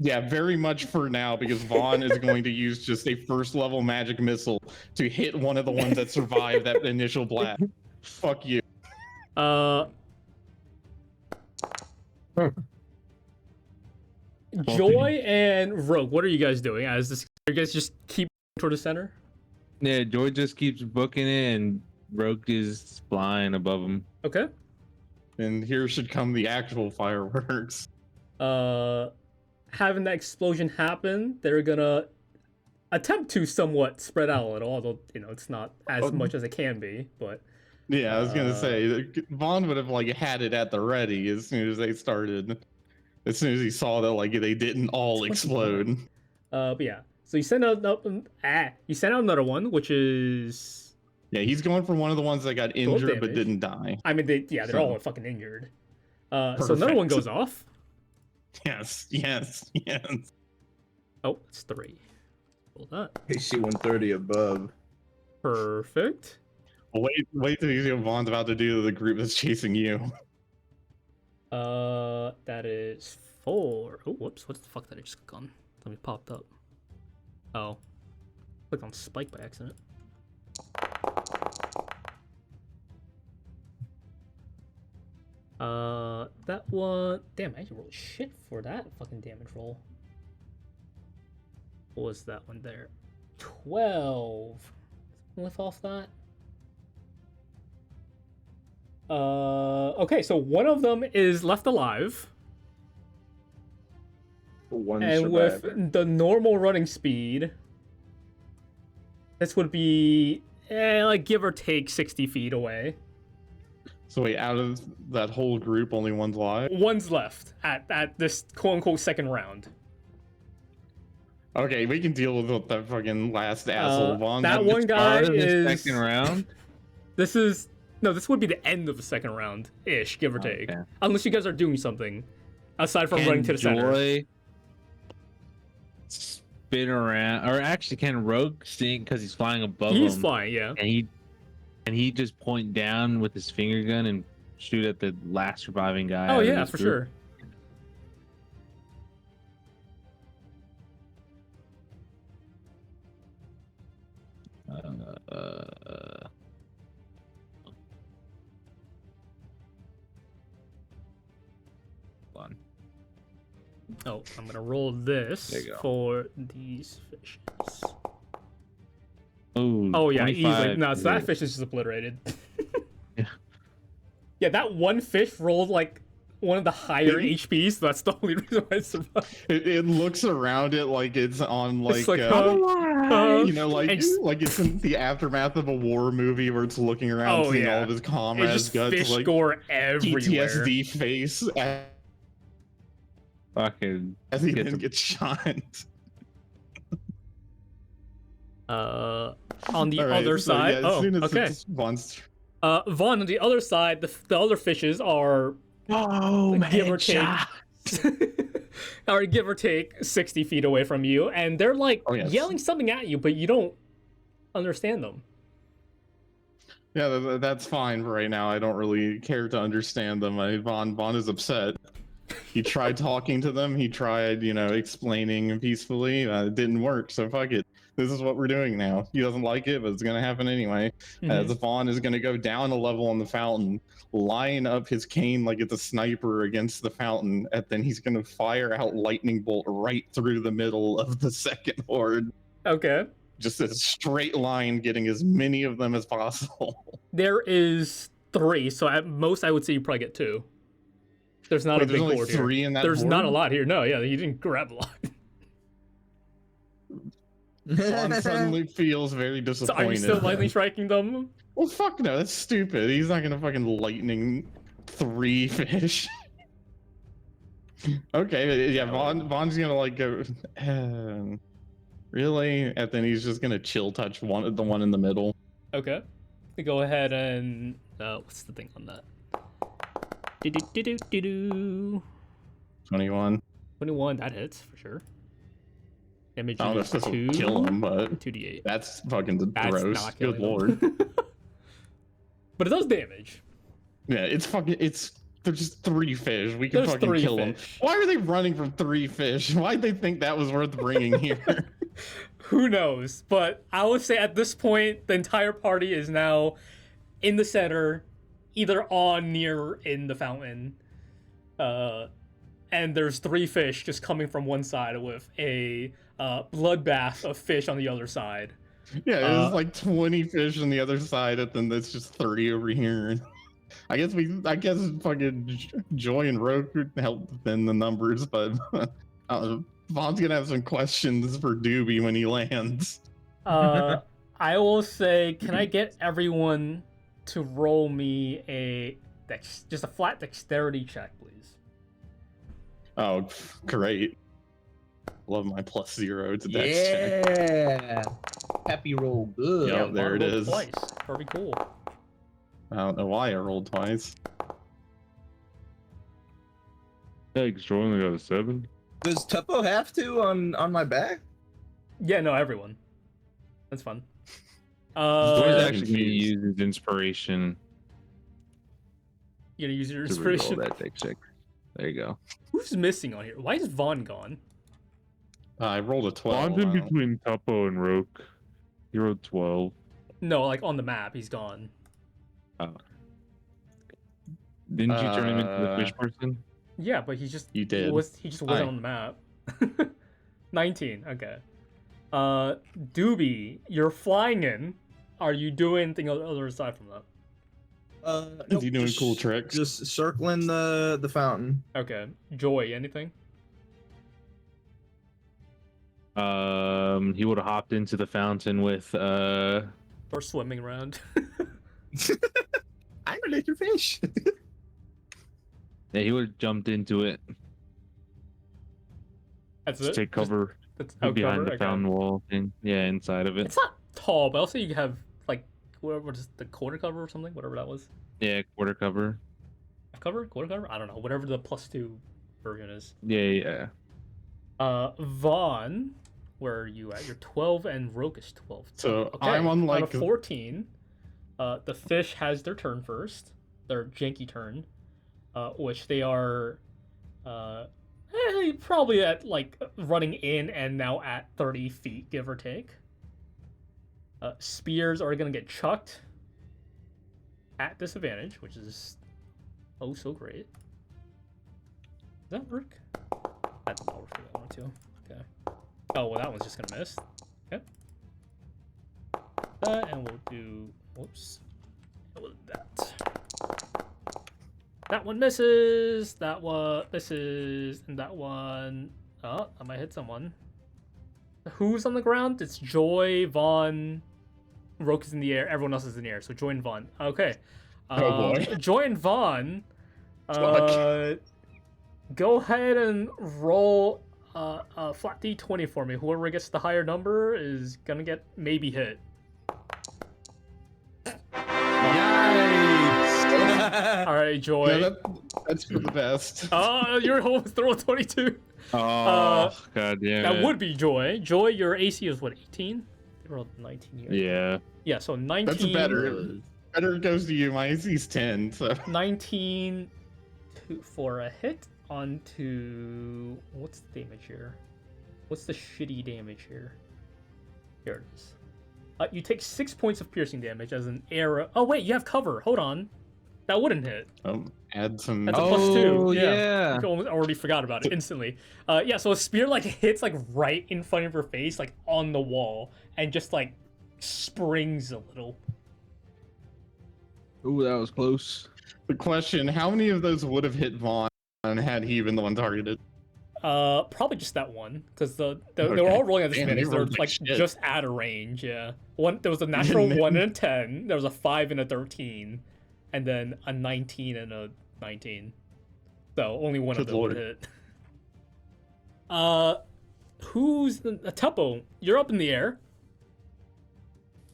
Yeah, very much for now, because Vaughn is going to use just a first level magic missile to hit one of the ones that survived that initial blast. Fuck you. Joy and Rogue, what are you guys doing? As this, you guys just keep toward the center. Yeah, Joy just keeps booking it, and Roke is flying above him. Okay. And here should come the actual fireworks. Having that explosion happen, they're gonna attempt to somewhat spread out a little, although it's not as much as it can be. But Yeah, I was gonna say Vaughn would have like had it at the ready as soon as they started. As soon as he saw that like they didn't all explode. but yeah, so you send out another one, which is Yeah, he's going for one of the ones that got injured but damage. didn't die. I mean they're So- all fucking injured. So another one Perfect. goes off. Yes. Oh, it's 3. Hold that. AC 130 above. Perfect. Wait till you see what Vaughn's about to do to the group that's chasing you. That is 4. Oh, whoops. What the fuck did I just click on? Something popped up. Oh. Click on Spike by accident. That one. Damn, I actually rolled shit for that fucking damage roll. What was that one there? 12. Lift off that. Okay, so one of them is left alive, One and survivor. with the normal running speed, this would be like give or take 60 feet away. So wait, out of that whole group, only one's live? One's left at this quote unquote second round. Okay, we can deal with that fucking last asshole. Vaughn. that one guy Part of the is second round. This would be the end of the second round ish, give or take, Okay. unless you guys are doing something aside from running to the center. Joy spin around, or actually, can Rogue sing because he's flying above He's him? flying, yeah. And he just point down with his finger gun and shoot at the last surviving guy. Oh out of yeah, this for group. sure. Hold on. Oh, I'm gonna roll this There you go. for these fishes. Oh yeah, easily. 25 No, so that hit. fish is just obliterated. Yeah. Yeah, that one fish rolled like one of the higher HPs, so that's the only reason why it survived. It looks around it like it's on like, It's like, you know, like and just- like it's in the aftermath of a war movie where it's looking around, Oh, seeing yeah. all of his It's comrades' just guts, fish like gore everywhere. PTSD face Fucking as he Get then some- gets shot. On the All right, other so, side. yeah, as soon as okay. it's monster. Vaughn, on the other side, the other fishes are give or take, or give or take 60 feet away from you, and they're like Oh, yes. yelling something at you, but you don't understand them. Yeah, that's fine for right now. I don't really care to understand them. Vaughn is upset. He tried talking to them. He tried, you know, explaining peacefully. It didn't work. So fuck it. This is what we're doing now. He doesn't like it, but it's gonna happen anyway. As Vaughn is gonna go down a level on the fountain, line up his cane like it's a sniper against the fountain, and then he's gonna fire out lightning bolt right through the middle of the second horde. Okay. Just a straight line, getting as many of them as possible. There is 3, so at most I would say you probably get 2. There's not Wait, a big there's only horde 3 here. in that There's not a horde? lot here. No, yeah, you didn't grab a lot. Vaughn suddenly feels very So disappointed. are you still lightning striking them? Well, fuck no, that's stupid. He's not gonna fucking lightning 3 fish. Okay, yeah, Vaughn's gonna like go. Really? And then he's just gonna chill touch the one in the middle. Okay. Go ahead and what's the thing on that? Do 21. 21, that hits for sure. Damage I don't know if this will 2, kill him, but 2d8. that's fucking That's gross. not Good killing lord. them. But it does damage. Yeah, they're just 3 fish. We can There's fucking 3 kill them. fish. Why are they running from 3 fish? Why'd they think that was worth bringing here? Who knows? But I would say at this point, the entire party is now in the center, either on, near, in the fountain. And there's 3 fish just coming from one side with a bloodbath of fish on the other side. Yeah, there's like 20 fish on the other side, and then there's just 30 over here. I guess fucking Joy and Roque could help thin the numbers, but Vaughn's gonna have some questions for Dooby when he lands. I will say, can I get everyone to roll me just a flat dexterity check, please? Oh, great. Love my +0 to dex check. Yeah. Happy roll good. Yep, Yeah, there it rolled is. Twice. Very cool. I don't know why I rolled twice. Thanks, Joy only got a 7. Does Tuppo have to on my back? Yeah, no, everyone. That's fun. Joy's Yeah, actually going to use his inspiration You gonna use your to reroll inspiration? that deck check. There you go. Who's missing on here? Why is Vaughn gone? I rolled a 12. Bond's in I don't- between Tuppo and Roque. He rolled 12. No, like on the map, he's gone. Didn't you turn him into the fish person? Yeah, but he just You did. he just wasn't Aye. on the map. 19. Okay. Dooby, you're flying in. Are you doing anything other aside from that? Is he doing cool tricks? Just circling the fountain. Okay. Joy, anything? He would have hopped into the fountain with Or swimming around? I'm a little fish. yeah, he would have jumped into it. That's Just it. take cover That's behind cover? the Okay. fountain wall thing. Yeah, inside of it. It's not tall, but also you have like whatever, just the quarter cover or something, whatever that was. Yeah, quarter cover. Half cover, quarter cover. I don't know. Whatever the +2 version is. Yeah. Vaughn, where are you at? You're 12 and Roque is 12. So I'm on out like of 14. The fish has their turn first, their janky turn, which they are probably at like running in and now at 30 feet, give or take. Spears are gonna get chucked at disadvantage, which is oh so great. Does that work? That did not work for that one too. Okay. Oh well, that one's just gonna miss. Okay. that, and we'll do. Whoops. We'll do that. That one misses. That one misses, and that one. Oh, I might hit someone. Who's on the ground? It's Joy, Vaughn, Roque is in the air. Everyone else is in the air. So Joy and Vaughn. Okay. Oh, boy. Joy and Vaughn. Go ahead and roll a flat d20 for me. Whoever gets the higher number is gonna get maybe hit. Yikes! All right, Joy. No, that's for the best. You're almost throw 22. Oh, god damn That it. would be Joy. Joy, your AC is what, 18? You rolled 19 here. Yeah. Yeah, so 19. That's better. Better goes to you. My AC's 10, so. 19 for a hit onto. What's the damage here? What's the shitty damage here? Here it is. You take 6 points of piercing damage as an arrow. Oh, wait, you have cover. Hold on. That wouldn't hit. Add some. That's a +2. Yeah. I already forgot about it instantly. Yeah, so a spear like hits like right in front of your face, like on the wall, and just like springs a little. Ooh, that was close. The question: how many of those would have hit Vaughn had he been the one targeted? Probably just that one, because they were all rolling at Damn, disadvantage. they They're rolled like like shit. just out of range. Yeah, there was a natural 1 and a 10. There was a 5 and a 13, and then a 19 and a 19. So only one of Good them would hit. Who's Tuppo? You're up in the air,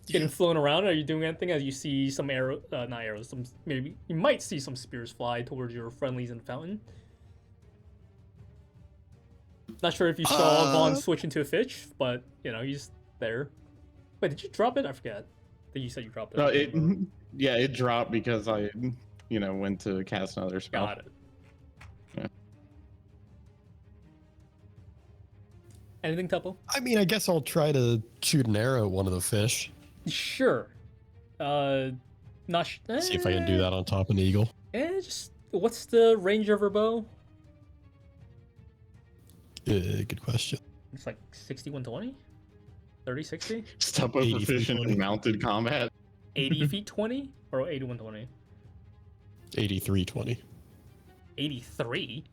getting flown around. Are you doing anything as you see some not arrows? Maybe you might see some spears fly towards your friendlies in the fountain. Not sure if you saw Vaughn switch into a fish, but you know he's there. Wait, did you drop it? I forget. I think you said you dropped it. No, it dropped because I, went to cast another spell. Got it. Yeah. Anything, Tuppo? I mean, I guess I'll try to shoot an arrow at one of the fish. Sure. Not. See if I can do that on top of an eagle. Just what's the range of her bow? Good question. It's like 60, 120? 30, 60? Step up 80 proficient feet in mounted combat. 80 feet 20? Or 80, 120? 8320. 83?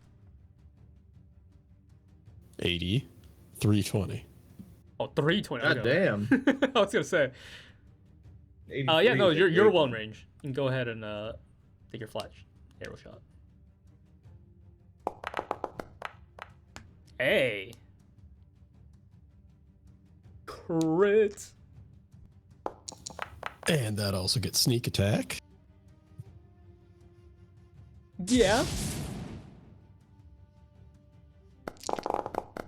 80. 320. Oh, 320. God Okay. damn. I was gonna say. 83 Yeah, no, is you're great. well in range. You can go ahead and take your flash arrow shot. Hey. Crit. And that also gets sneak attack. Yeah.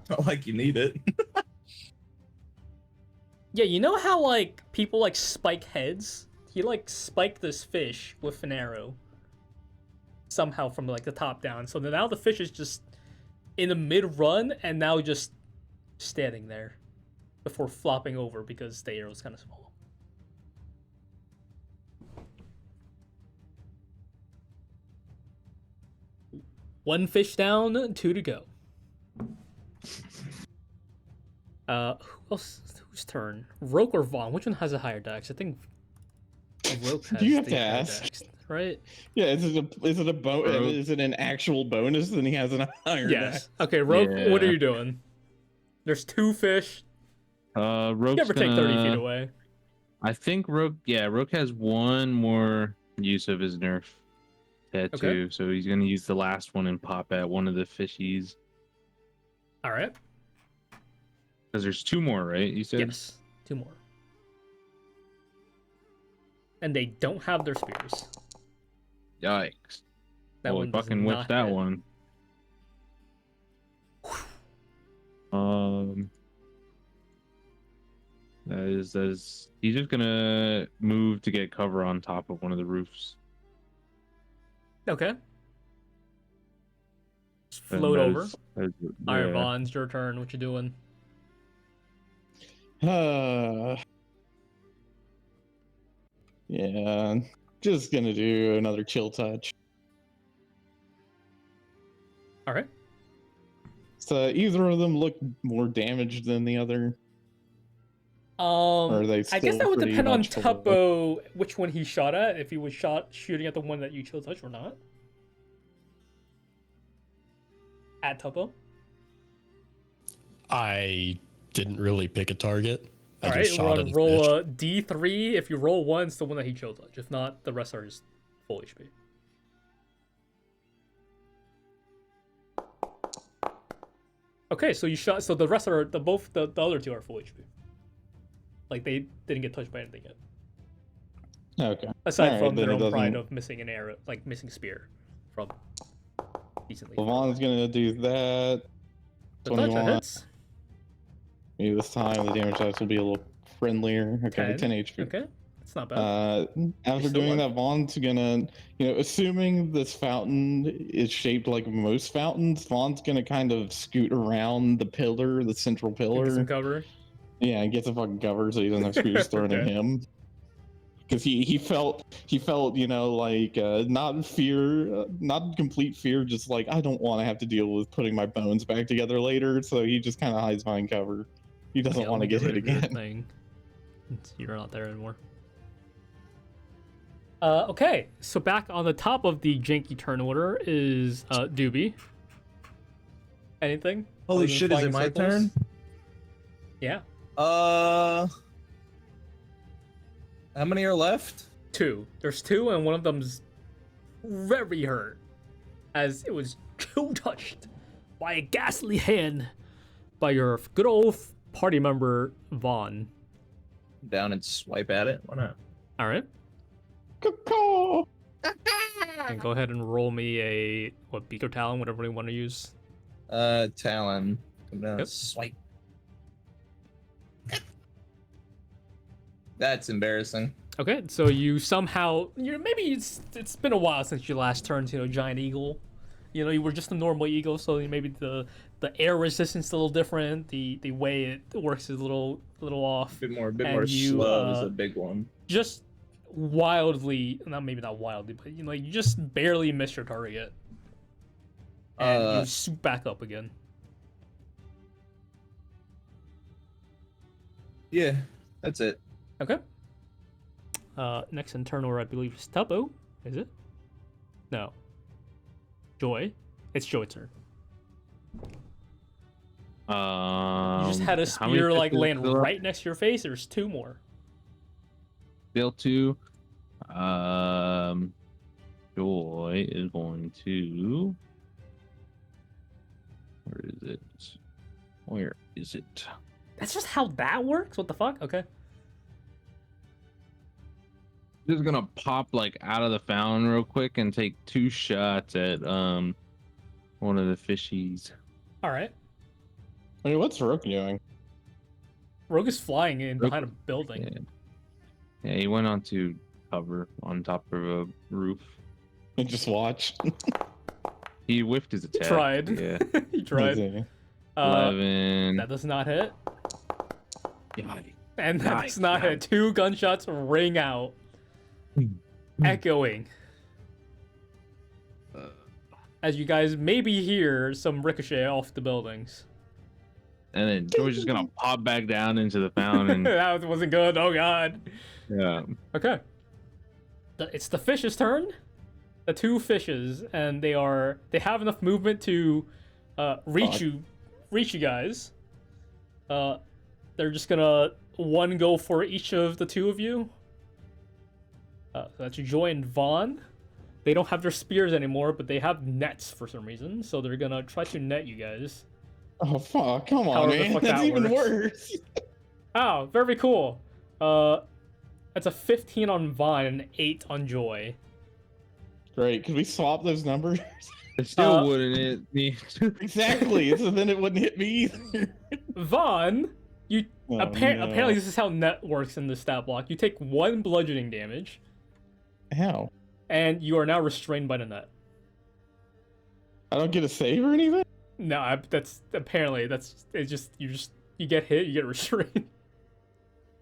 Not like you need it. Yeah, you know how like people like spike heads? He like spiked this fish with an arrow. Somehow from like the top down. So now the fish is just in the mid-run and now just standing there before flopping over because the arrow's kind of small. One fish down, 2 to go. Who else? Whose turn? Roque or Vaughn? Which one has a higher dex? I think Roque has You have the to higher ask. dex, right? Yeah, is it a bonus? Is it an actual bonus? Then he has an higher Yes. dex. Okay, Roque, what are Yeah. you doing? There's 2 fish. Rogue's Give or take 30 feet gonna- away. I think Rogue has one more use of his nerf tattoo, Okay. so he's gonna use the last one and pop at one of the fishies. All right. Because there's 2 more, right? You said? Yes. 2 more. And they don't have their spears. Yikes. That Well, one does fucking whipped not that hit. one. That is he's just gonna move to get cover on top of one of the roofs. Okay. Just And float over. that is- Iron yeah. Bond's your turn. What you doing? Yeah, just gonna do another chill touch. All right. So either of them look more damaged than the other. Or are they I guess still that would pretty depend on much below? Tuppo which one he shot at, if he was shooting at the one that you chill touch or not. At Tuppo. I didn't really pick a target. I Alright, just shot at his roll bitch. a D3. If you roll 1, it's the one that he chill touch. If not, the rest are just full HP. Okay, so you shot. So the rest are the other two are full HP. Like they didn't get touched by anything yet, Okay. aside Alright, from then their it own pride doesn't- of missing an arrow, like missing spear from decently. Vaughn's gonna do that. The touch that 21. hits. Maybe this time the damage dice will be a little friendlier. Okay, 10 HP. Okay, it's not bad. After still doing alive? that, Vaughn's gonna, assuming this fountain is shaped like most fountains, Vaughn's gonna kind of scoot around the pillar, the central Get some pillar. cover. Yeah, and get the fucking cover so he doesn't have spears thrown at Okay. him. Because he felt like not fear, not complete fear, just like I don't want to have to deal with putting my bones back together later. So he just kind of hides behind cover. He doesn't Yeah, want to let me get hit rid of your again. Thing. You're not there anymore. Okay, so back on the top of the janky turn order is Dooby. Anything? Holy Other than shit! Is flying it my circles? turn? Yeah, How many are left? 2. There's 2, and one of them's very hurt, as it was chill touched by a ghastly hand by your good old party member Vaughn. Down and swipe at it. Why not? All right, Caw-caw! and go ahead and roll me a beak or talon, whatever you want to use. Talon. Come down. Yep. Swipe. That's embarrassing. Okay, so you somehow maybe it's been a while since you last turned to a giant eagle. You were just a normal eagle, so maybe the air resistance is a little different. The way it works is a little off. A bit And more you, slow is a big one. Just wildly, not wildly, but you just barely missed your target, and you swoop back up again. Yeah, that's it. Okay. Next in turn order, I believe, is Tuppo. Is it? No. Joy. It's Joy's turn. You just had a how many spear pitches land still up? right next to your face. There's 2 more. Still 2. Joy is going to. Where is it? Where is it? That's just how that works. What the fuck? Okay. Just gonna pop like out of the fountain real quick and take 2 shots at one of the fishies. All right. I mean, what's Roque doing? Rogue is flying in Rogue- behind a building. Yeah, he went onto cover on top of a roof. And just watch. He whiffed his He attack. tried. Yeah. He tried. 11. That does not hit. Yikes. And that Nice. does not hit. 2 gunshots ring out, echoing. As you guys maybe hear some ricochet off the buildings. And then George is gonna pop back down into the fountain. That wasn't good. Oh god. Yeah. Okay. It's the fish's turn. The 2 fishes, and they have enough movement to reach you guys. They're just gonna one go for each of the 2 of you. So that's Joy and Vaughn. They don't have their spears anymore, but they have nets for some reason, so they're gonna try to net you guys. Oh fuck! Come on, However the man. fuck That's that even works. worse. Oh, very cool. That's a 15 on Vaughn and an 8 on Joy. Great. Could we swap those numbers? It still wouldn't hit me. Exactly. So then it wouldn't hit me either. Vaughn, you Oh, apparently no. this is how net works in the stat block. You take 1 bludgeoning damage, How? and you are now restrained by the net. I don't get a save or anything? No, it's just you get hit, you get restrained.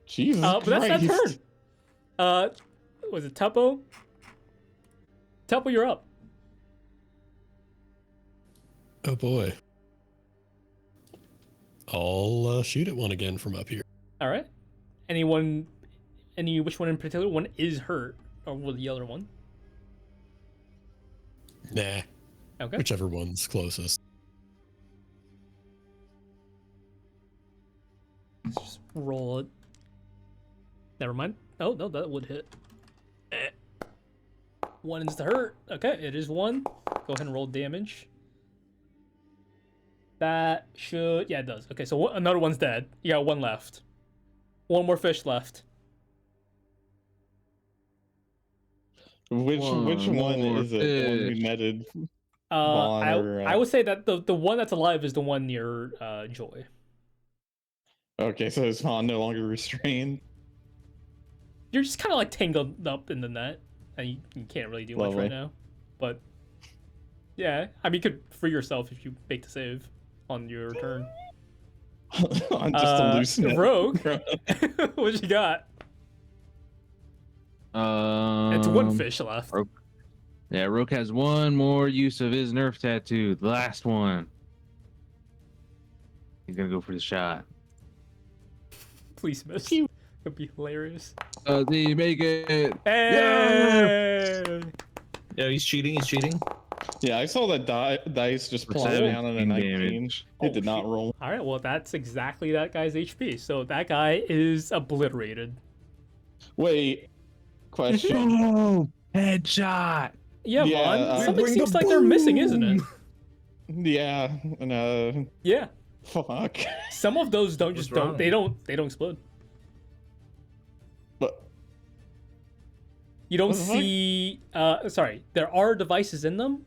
Jesus But that's that Christ. turn. Was it Tuppo? Tuppo, you're up. Oh boy. I'll shoot at one again from up here. All right. Which one in particular? One is hurt, or will the other one? Nah. Okay. Whichever one's closest. Let's just roll it. Never mind. Oh no, that would hit. One is the hurt. Okay, it is one. Go ahead and roll damage. That should... Yeah, it does. Okay, so another one's dead. You got one left. One more fish left. Which One one more is it? The one who fish. netted Vaughn I would say that the one that's alive is the one near Joy. Okay, so is Vaughn no longer restrained? You're just kind of like tangled up in the net, and you can't really do much Lovely. right now. But yeah, I mean, you could free yourself if you make the save on your turn. I'm just a loose net. Rogue, what you got? It's one fish left. Yeah, Roque has one more use of his nerf tattoo. The last one. He's gonna go for the shot. Please miss. It'd be hilarious. Did he make it? Hey! Yeah, he's cheating. He's cheating. Yeah, I saw that dice just For plop 17 down on a 19. damage. It did not roll. All right, well, that's exactly that guy's HP. So that guy is obliterated. Wait, question. Oh, headshot. Yeah, Yeah, Vaughn. Something bring seems the like they're missing, isn't it? Yeah, and Yeah. fuck. Some of those don't What's just don't wrong? they don't explode. But You don't What the fuck? see sorry, there are devices in them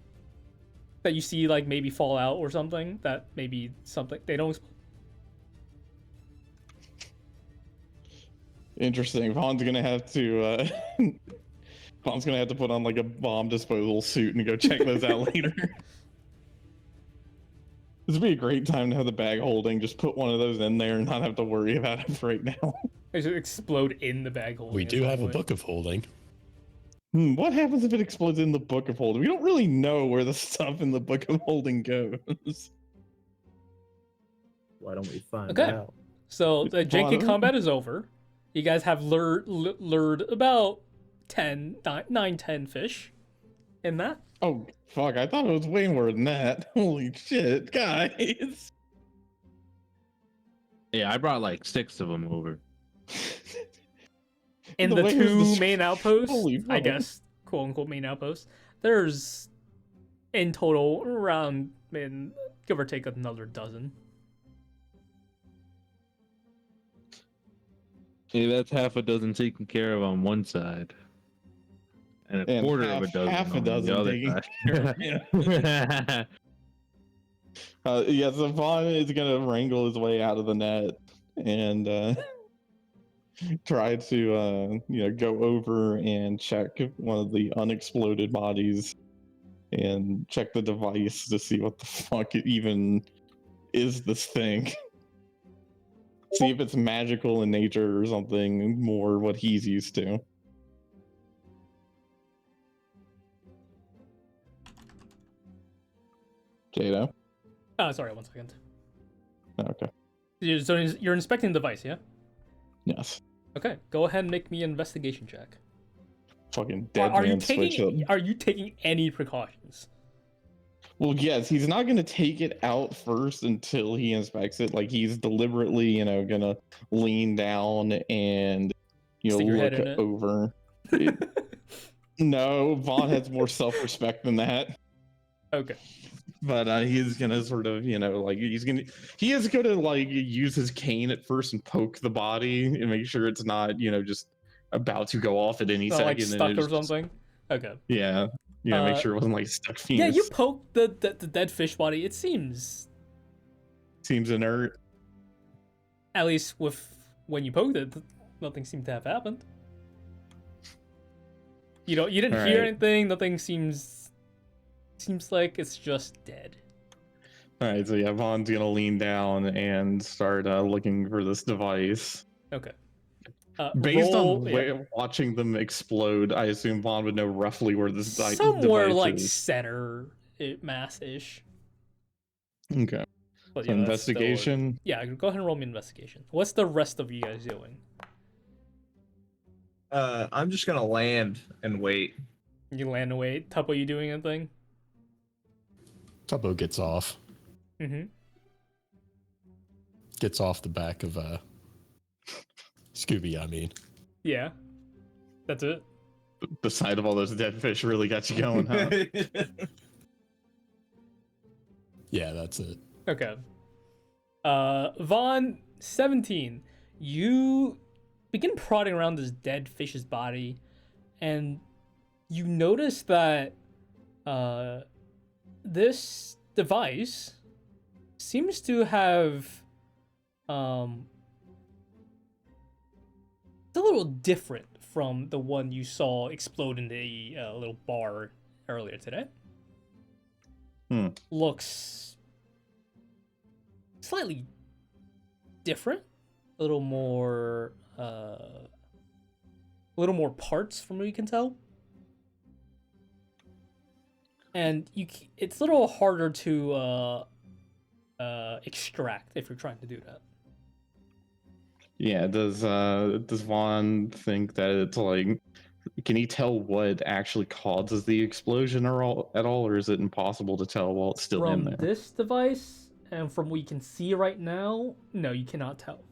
that you see like maybe fall out or something that maybe something they don't explode. interesting. Vaughn's gonna have to Vaughn's gonna have to put on like a bomb disposal suit and go check those out later. This would be a great time to have the bag holding. Just put one of those in there and not have to worry about it for right now. They should explode in the bag holding. We at do some have a point. book of holding. What happens if it explodes in the Book of Holding? We don't really know where the stuff in the Book of Holding goes. Why don't we find Okay. out? So the janky Vaughn. combat is over. You guys have lured about 9, 10 fish in that. Oh, fuck. I thought it was way more than that. Holy shit, guys. Yeah, I brought like 6 of them over. In The the way it was 2 described- main outposts, Holy I fuck. guess, quote unquote main outposts, there's in total around, give or take another dozen. Yeah, that's half a dozen taken care of on one side, and a And quarter of a dozen half a on dozen the other taken side. Yeah, so Vaughn is gonna wrangle his way out of the net and try to go over and check one of the unexploded bodies and check the device to see what the fuck it even is this thing. See if it's magical in nature or something more what he's used to. Jadow? Sorry, 1 second. Okay. So you're inspecting the device, yeah? Yes. Okay, go ahead and make me an investigation check. Fucking dead Are you man switch up. taking any precautions? Well, yes, he's not going to take it out first until he inspects it. Like, he's deliberately, going to lean down and, Stick your head look in it. over. No, Vaughn has more self-respect than that. Okay. But he's going to sort of, he is going to, like, use his cane at first and poke the body and make sure it's not, just about to go off at any Not second. like and stuck it or just- something? Okay. Yeah. Make sure it wasn't, like, stuck Yeah, penis. you poked the dead fish body. It seems, Seems inert. at least with when you poked it, nothing seemed to have happened. You didn't hear Alright. anything. Nothing seems like it's just dead. All right, so yeah, Vaughn's gonna lean down and start looking for this device. Okay. Based roll- on yeah. watching them explode, I assume Vaughn would know roughly where this somewhere device like is. center mass-ish. Okay. But So yeah, that's still- investigation. Yeah, go ahead and roll me investigation. What's the rest of you guys doing? I'm just gonna land and wait. You land away. Tuppo, you doing anything? Tuppo gets off. Mm-hmm. Gets off the back of Scooby, I mean. Yeah. That's it. The sight of all those dead fish really got you going, huh? Yeah, that's it. Okay. Vaughn, 17. You begin prodding around this dead fish's body, and you notice that this device seems to have it's a little different from the one you saw explode in the little bar earlier today. Looks slightly different, a little more parts from what you can tell, and it's a little harder to extract if you're trying to do that. Yeah, does Vaughn think that it's like, can he tell what actually causes the explosion at all, or is it impossible to tell while it's still in From there? this device and from what you can see right now, no, you cannot tell.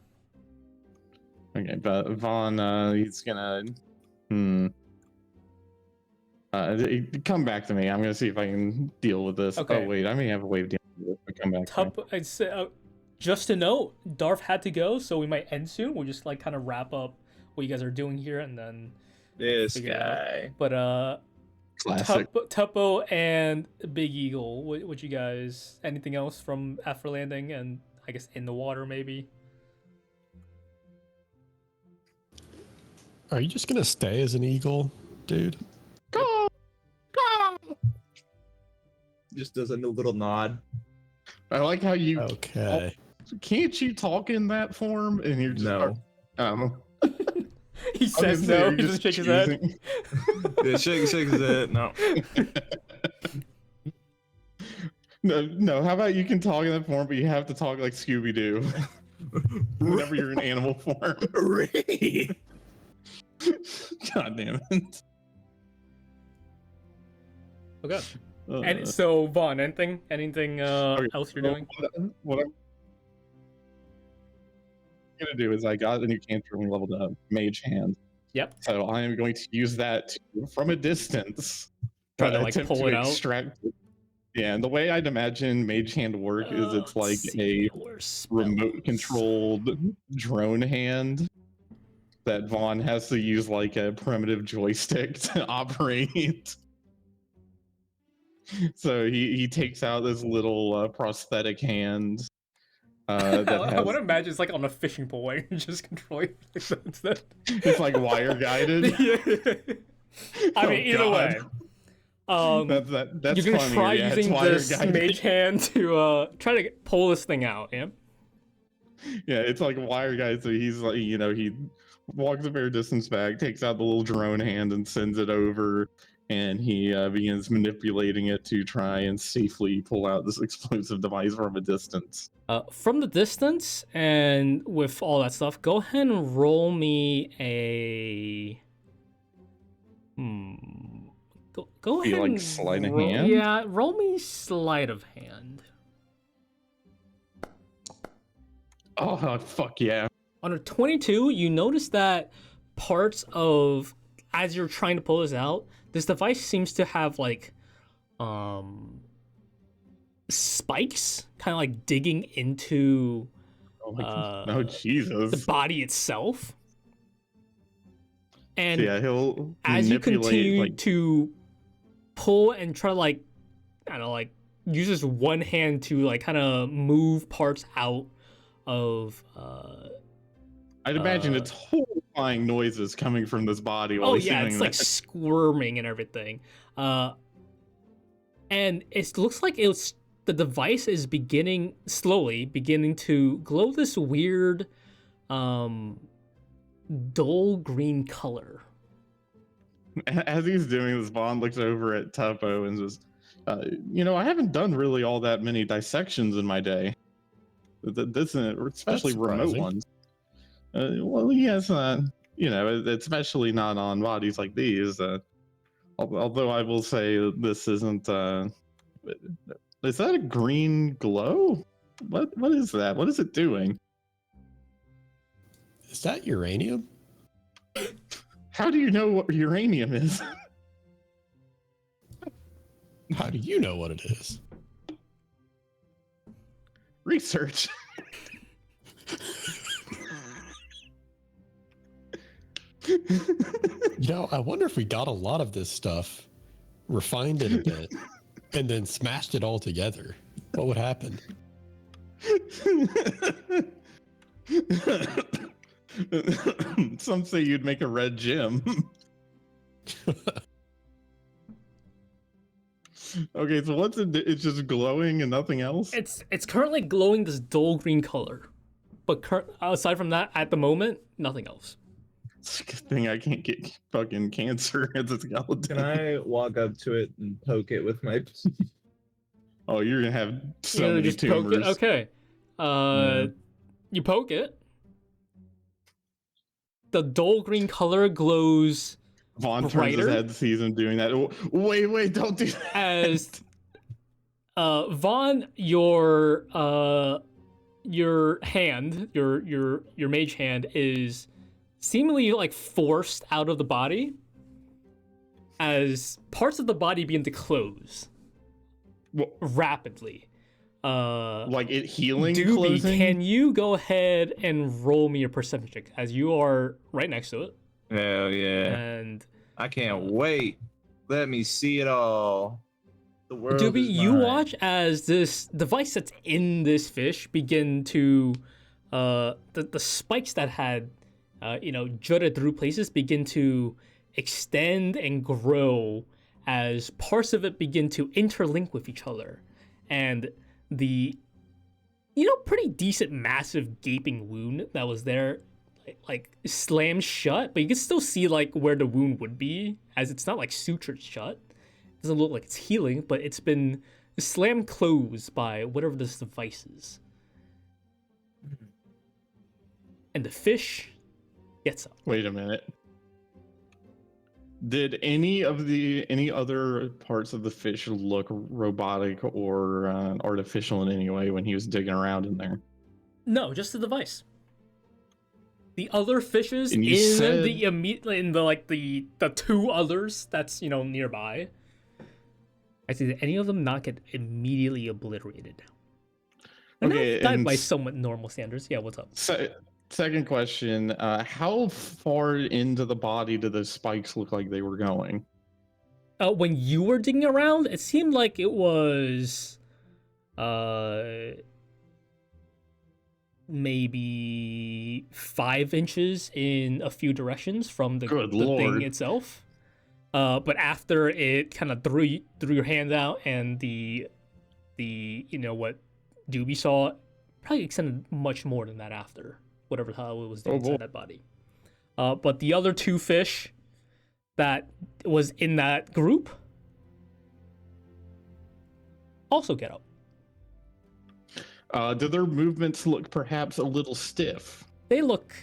Okay, but Vaughn, he's gonna come back to me. I'm gonna see if I can deal with this. Okay. Oh wait, I may have a way of dealing with it. But come back to me. I'd say, just to note, Darth had to go, so we might end soon. We'll just like kind of wrap up what you guys are doing here, and then This figure it out. guy. But Classic. Tuppo and Big Eagle, what you guys? Anything else from after landing and I guess in the water maybe? Are you just gonna stay as an eagle, dude? Go! Go! Just does a little nod. I like how you Okay. can't you talk in that form, and you're just No. He says no. He doesn't shake his head. Yeah, shake his head. No. No. How about you can talk in that form, but you have to talk like Scooby Doo whenever you're in animal form. God damn it. Okay. And so Vaughn, anything Okay, else you're well, doing? What I'm gonna do is I got a new cantrip and leveled up, Mage Hand. Yep. So I am going to use that to, from a distance, Try to like attempt pull to it out. extract it. Yeah, and the way I'd imagine Mage Hand work is it's like a remote controlled drone hand that Vaughn has to use like a primitive joystick to operate. So he takes out this little prosthetic hand that I has, want to imagine it's like on a fishing pole where you're just controlling it like that. it's like wire guided. Yeah. I Oh, mean, either God. way. That's you're gonna funny. try Yeah, it's using wire this guided. mage hand to try to pull this thing out, yeah? Yeah, it's like wire guide. So he's like, he walks a fair distance back, takes out the little drone hand and sends it over, and he begins manipulating it to try and safely pull out this explosive device from a distance. From the distance and with all that stuff, go ahead and roll me a. Go Be ahead like and sleight of roll, hand? Yeah, roll me sleight of hand. Oh, fuck yeah. On a 22, you notice that parts of, as you're trying to pull this out, this device seems to have like spikes kind of like digging into Oh, Jesus. the body itself. And Yeah, he'll as you manipulate, continue like, to pull and try to like, I don't know, like use this one hand to like kind of move parts out of I'd imagine it's horrifying noises coming from this body while oh he's yeah, doing it's like that. squirming and everything. And it looks like the device is slowly beginning to glow this weird dull green color. As he's doing this, Vaughn looks over at Tuppo and says, I haven't done really all that many dissections in my day. This, especially That's remote surprising. ones. Well, yes, you know, especially not on bodies like these. Although I will say this isn't. Is that a green glow? What is that? What is it doing? Is that uranium? How do you know what uranium is? How do you know what it is? Research. You know, I wonder if we got a lot of this stuff, refined it a bit, and then smashed it all together. What would happen? Some say you'd make a red gem. Okay, so what's it? It's just glowing and nothing else. It's currently glowing this dull green color, but aside from that, at the moment, nothing else. It's a good thing I can't get fucking cancer as a skeleton. Can I walk up to it and poke it with my? Oh, you're gonna have so You know, many just poke tumors. it. Okay. Yeah. You poke it. The dull green color glows Vaughn turns brighter? his head, sees him doing that. Oh, wait, don't do that. as Vaughn, your hand, your mage hand is seemingly like forced out of the body as parts of the body begin to close rapidly. Like it healing, Dooby, closing? can you go ahead and roll me a perception check as you are right next to it? Hell yeah! And I can't wait. Let me see it all. The world Dooby, is you mine. watch as this device that's in this fish begin to, the spikes that had, jutted through places begin to extend and grow as parts of it begin to interlink with each other, and the, pretty decent, massive gaping wound that was there, like slammed shut, but you can still see like where the wound would be, as it's not like sutured shut. Doesn't look like it's healing, but it's been slammed closed by whatever this device is. And the fish gets up. Wait a minute. Did any other parts of the fish look robotic or artificial in any way when he was digging around in there? No, just the device. The other fishes And in you said- the two others that's nearby. I see that any of them not get immediately obliterated. And Okay, died and by somewhat normal standards. Yeah, what's up? Second question: how far into the body do those spikes look like they were going? When you were digging around, it seemed like it was, maybe 5 inches in a few directions from the Good thing Lord. itself. But after it kind of threw your hand out and the what Dooby saw, probably extended much more than that after whatever the hell it was doing inside that body. But the other 2 fish that was in that group also get up. Do their movements look perhaps a little stiff? They look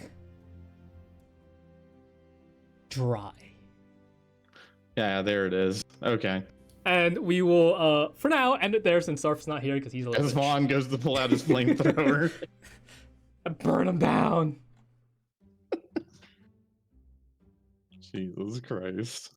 dry. Yeah, there it is. Okay. And we will, for now, end it there since Zarf's not here because he's a little As bitch. Vaughn goes to pull out his flamethrower. Burn him down. Jesus Christ.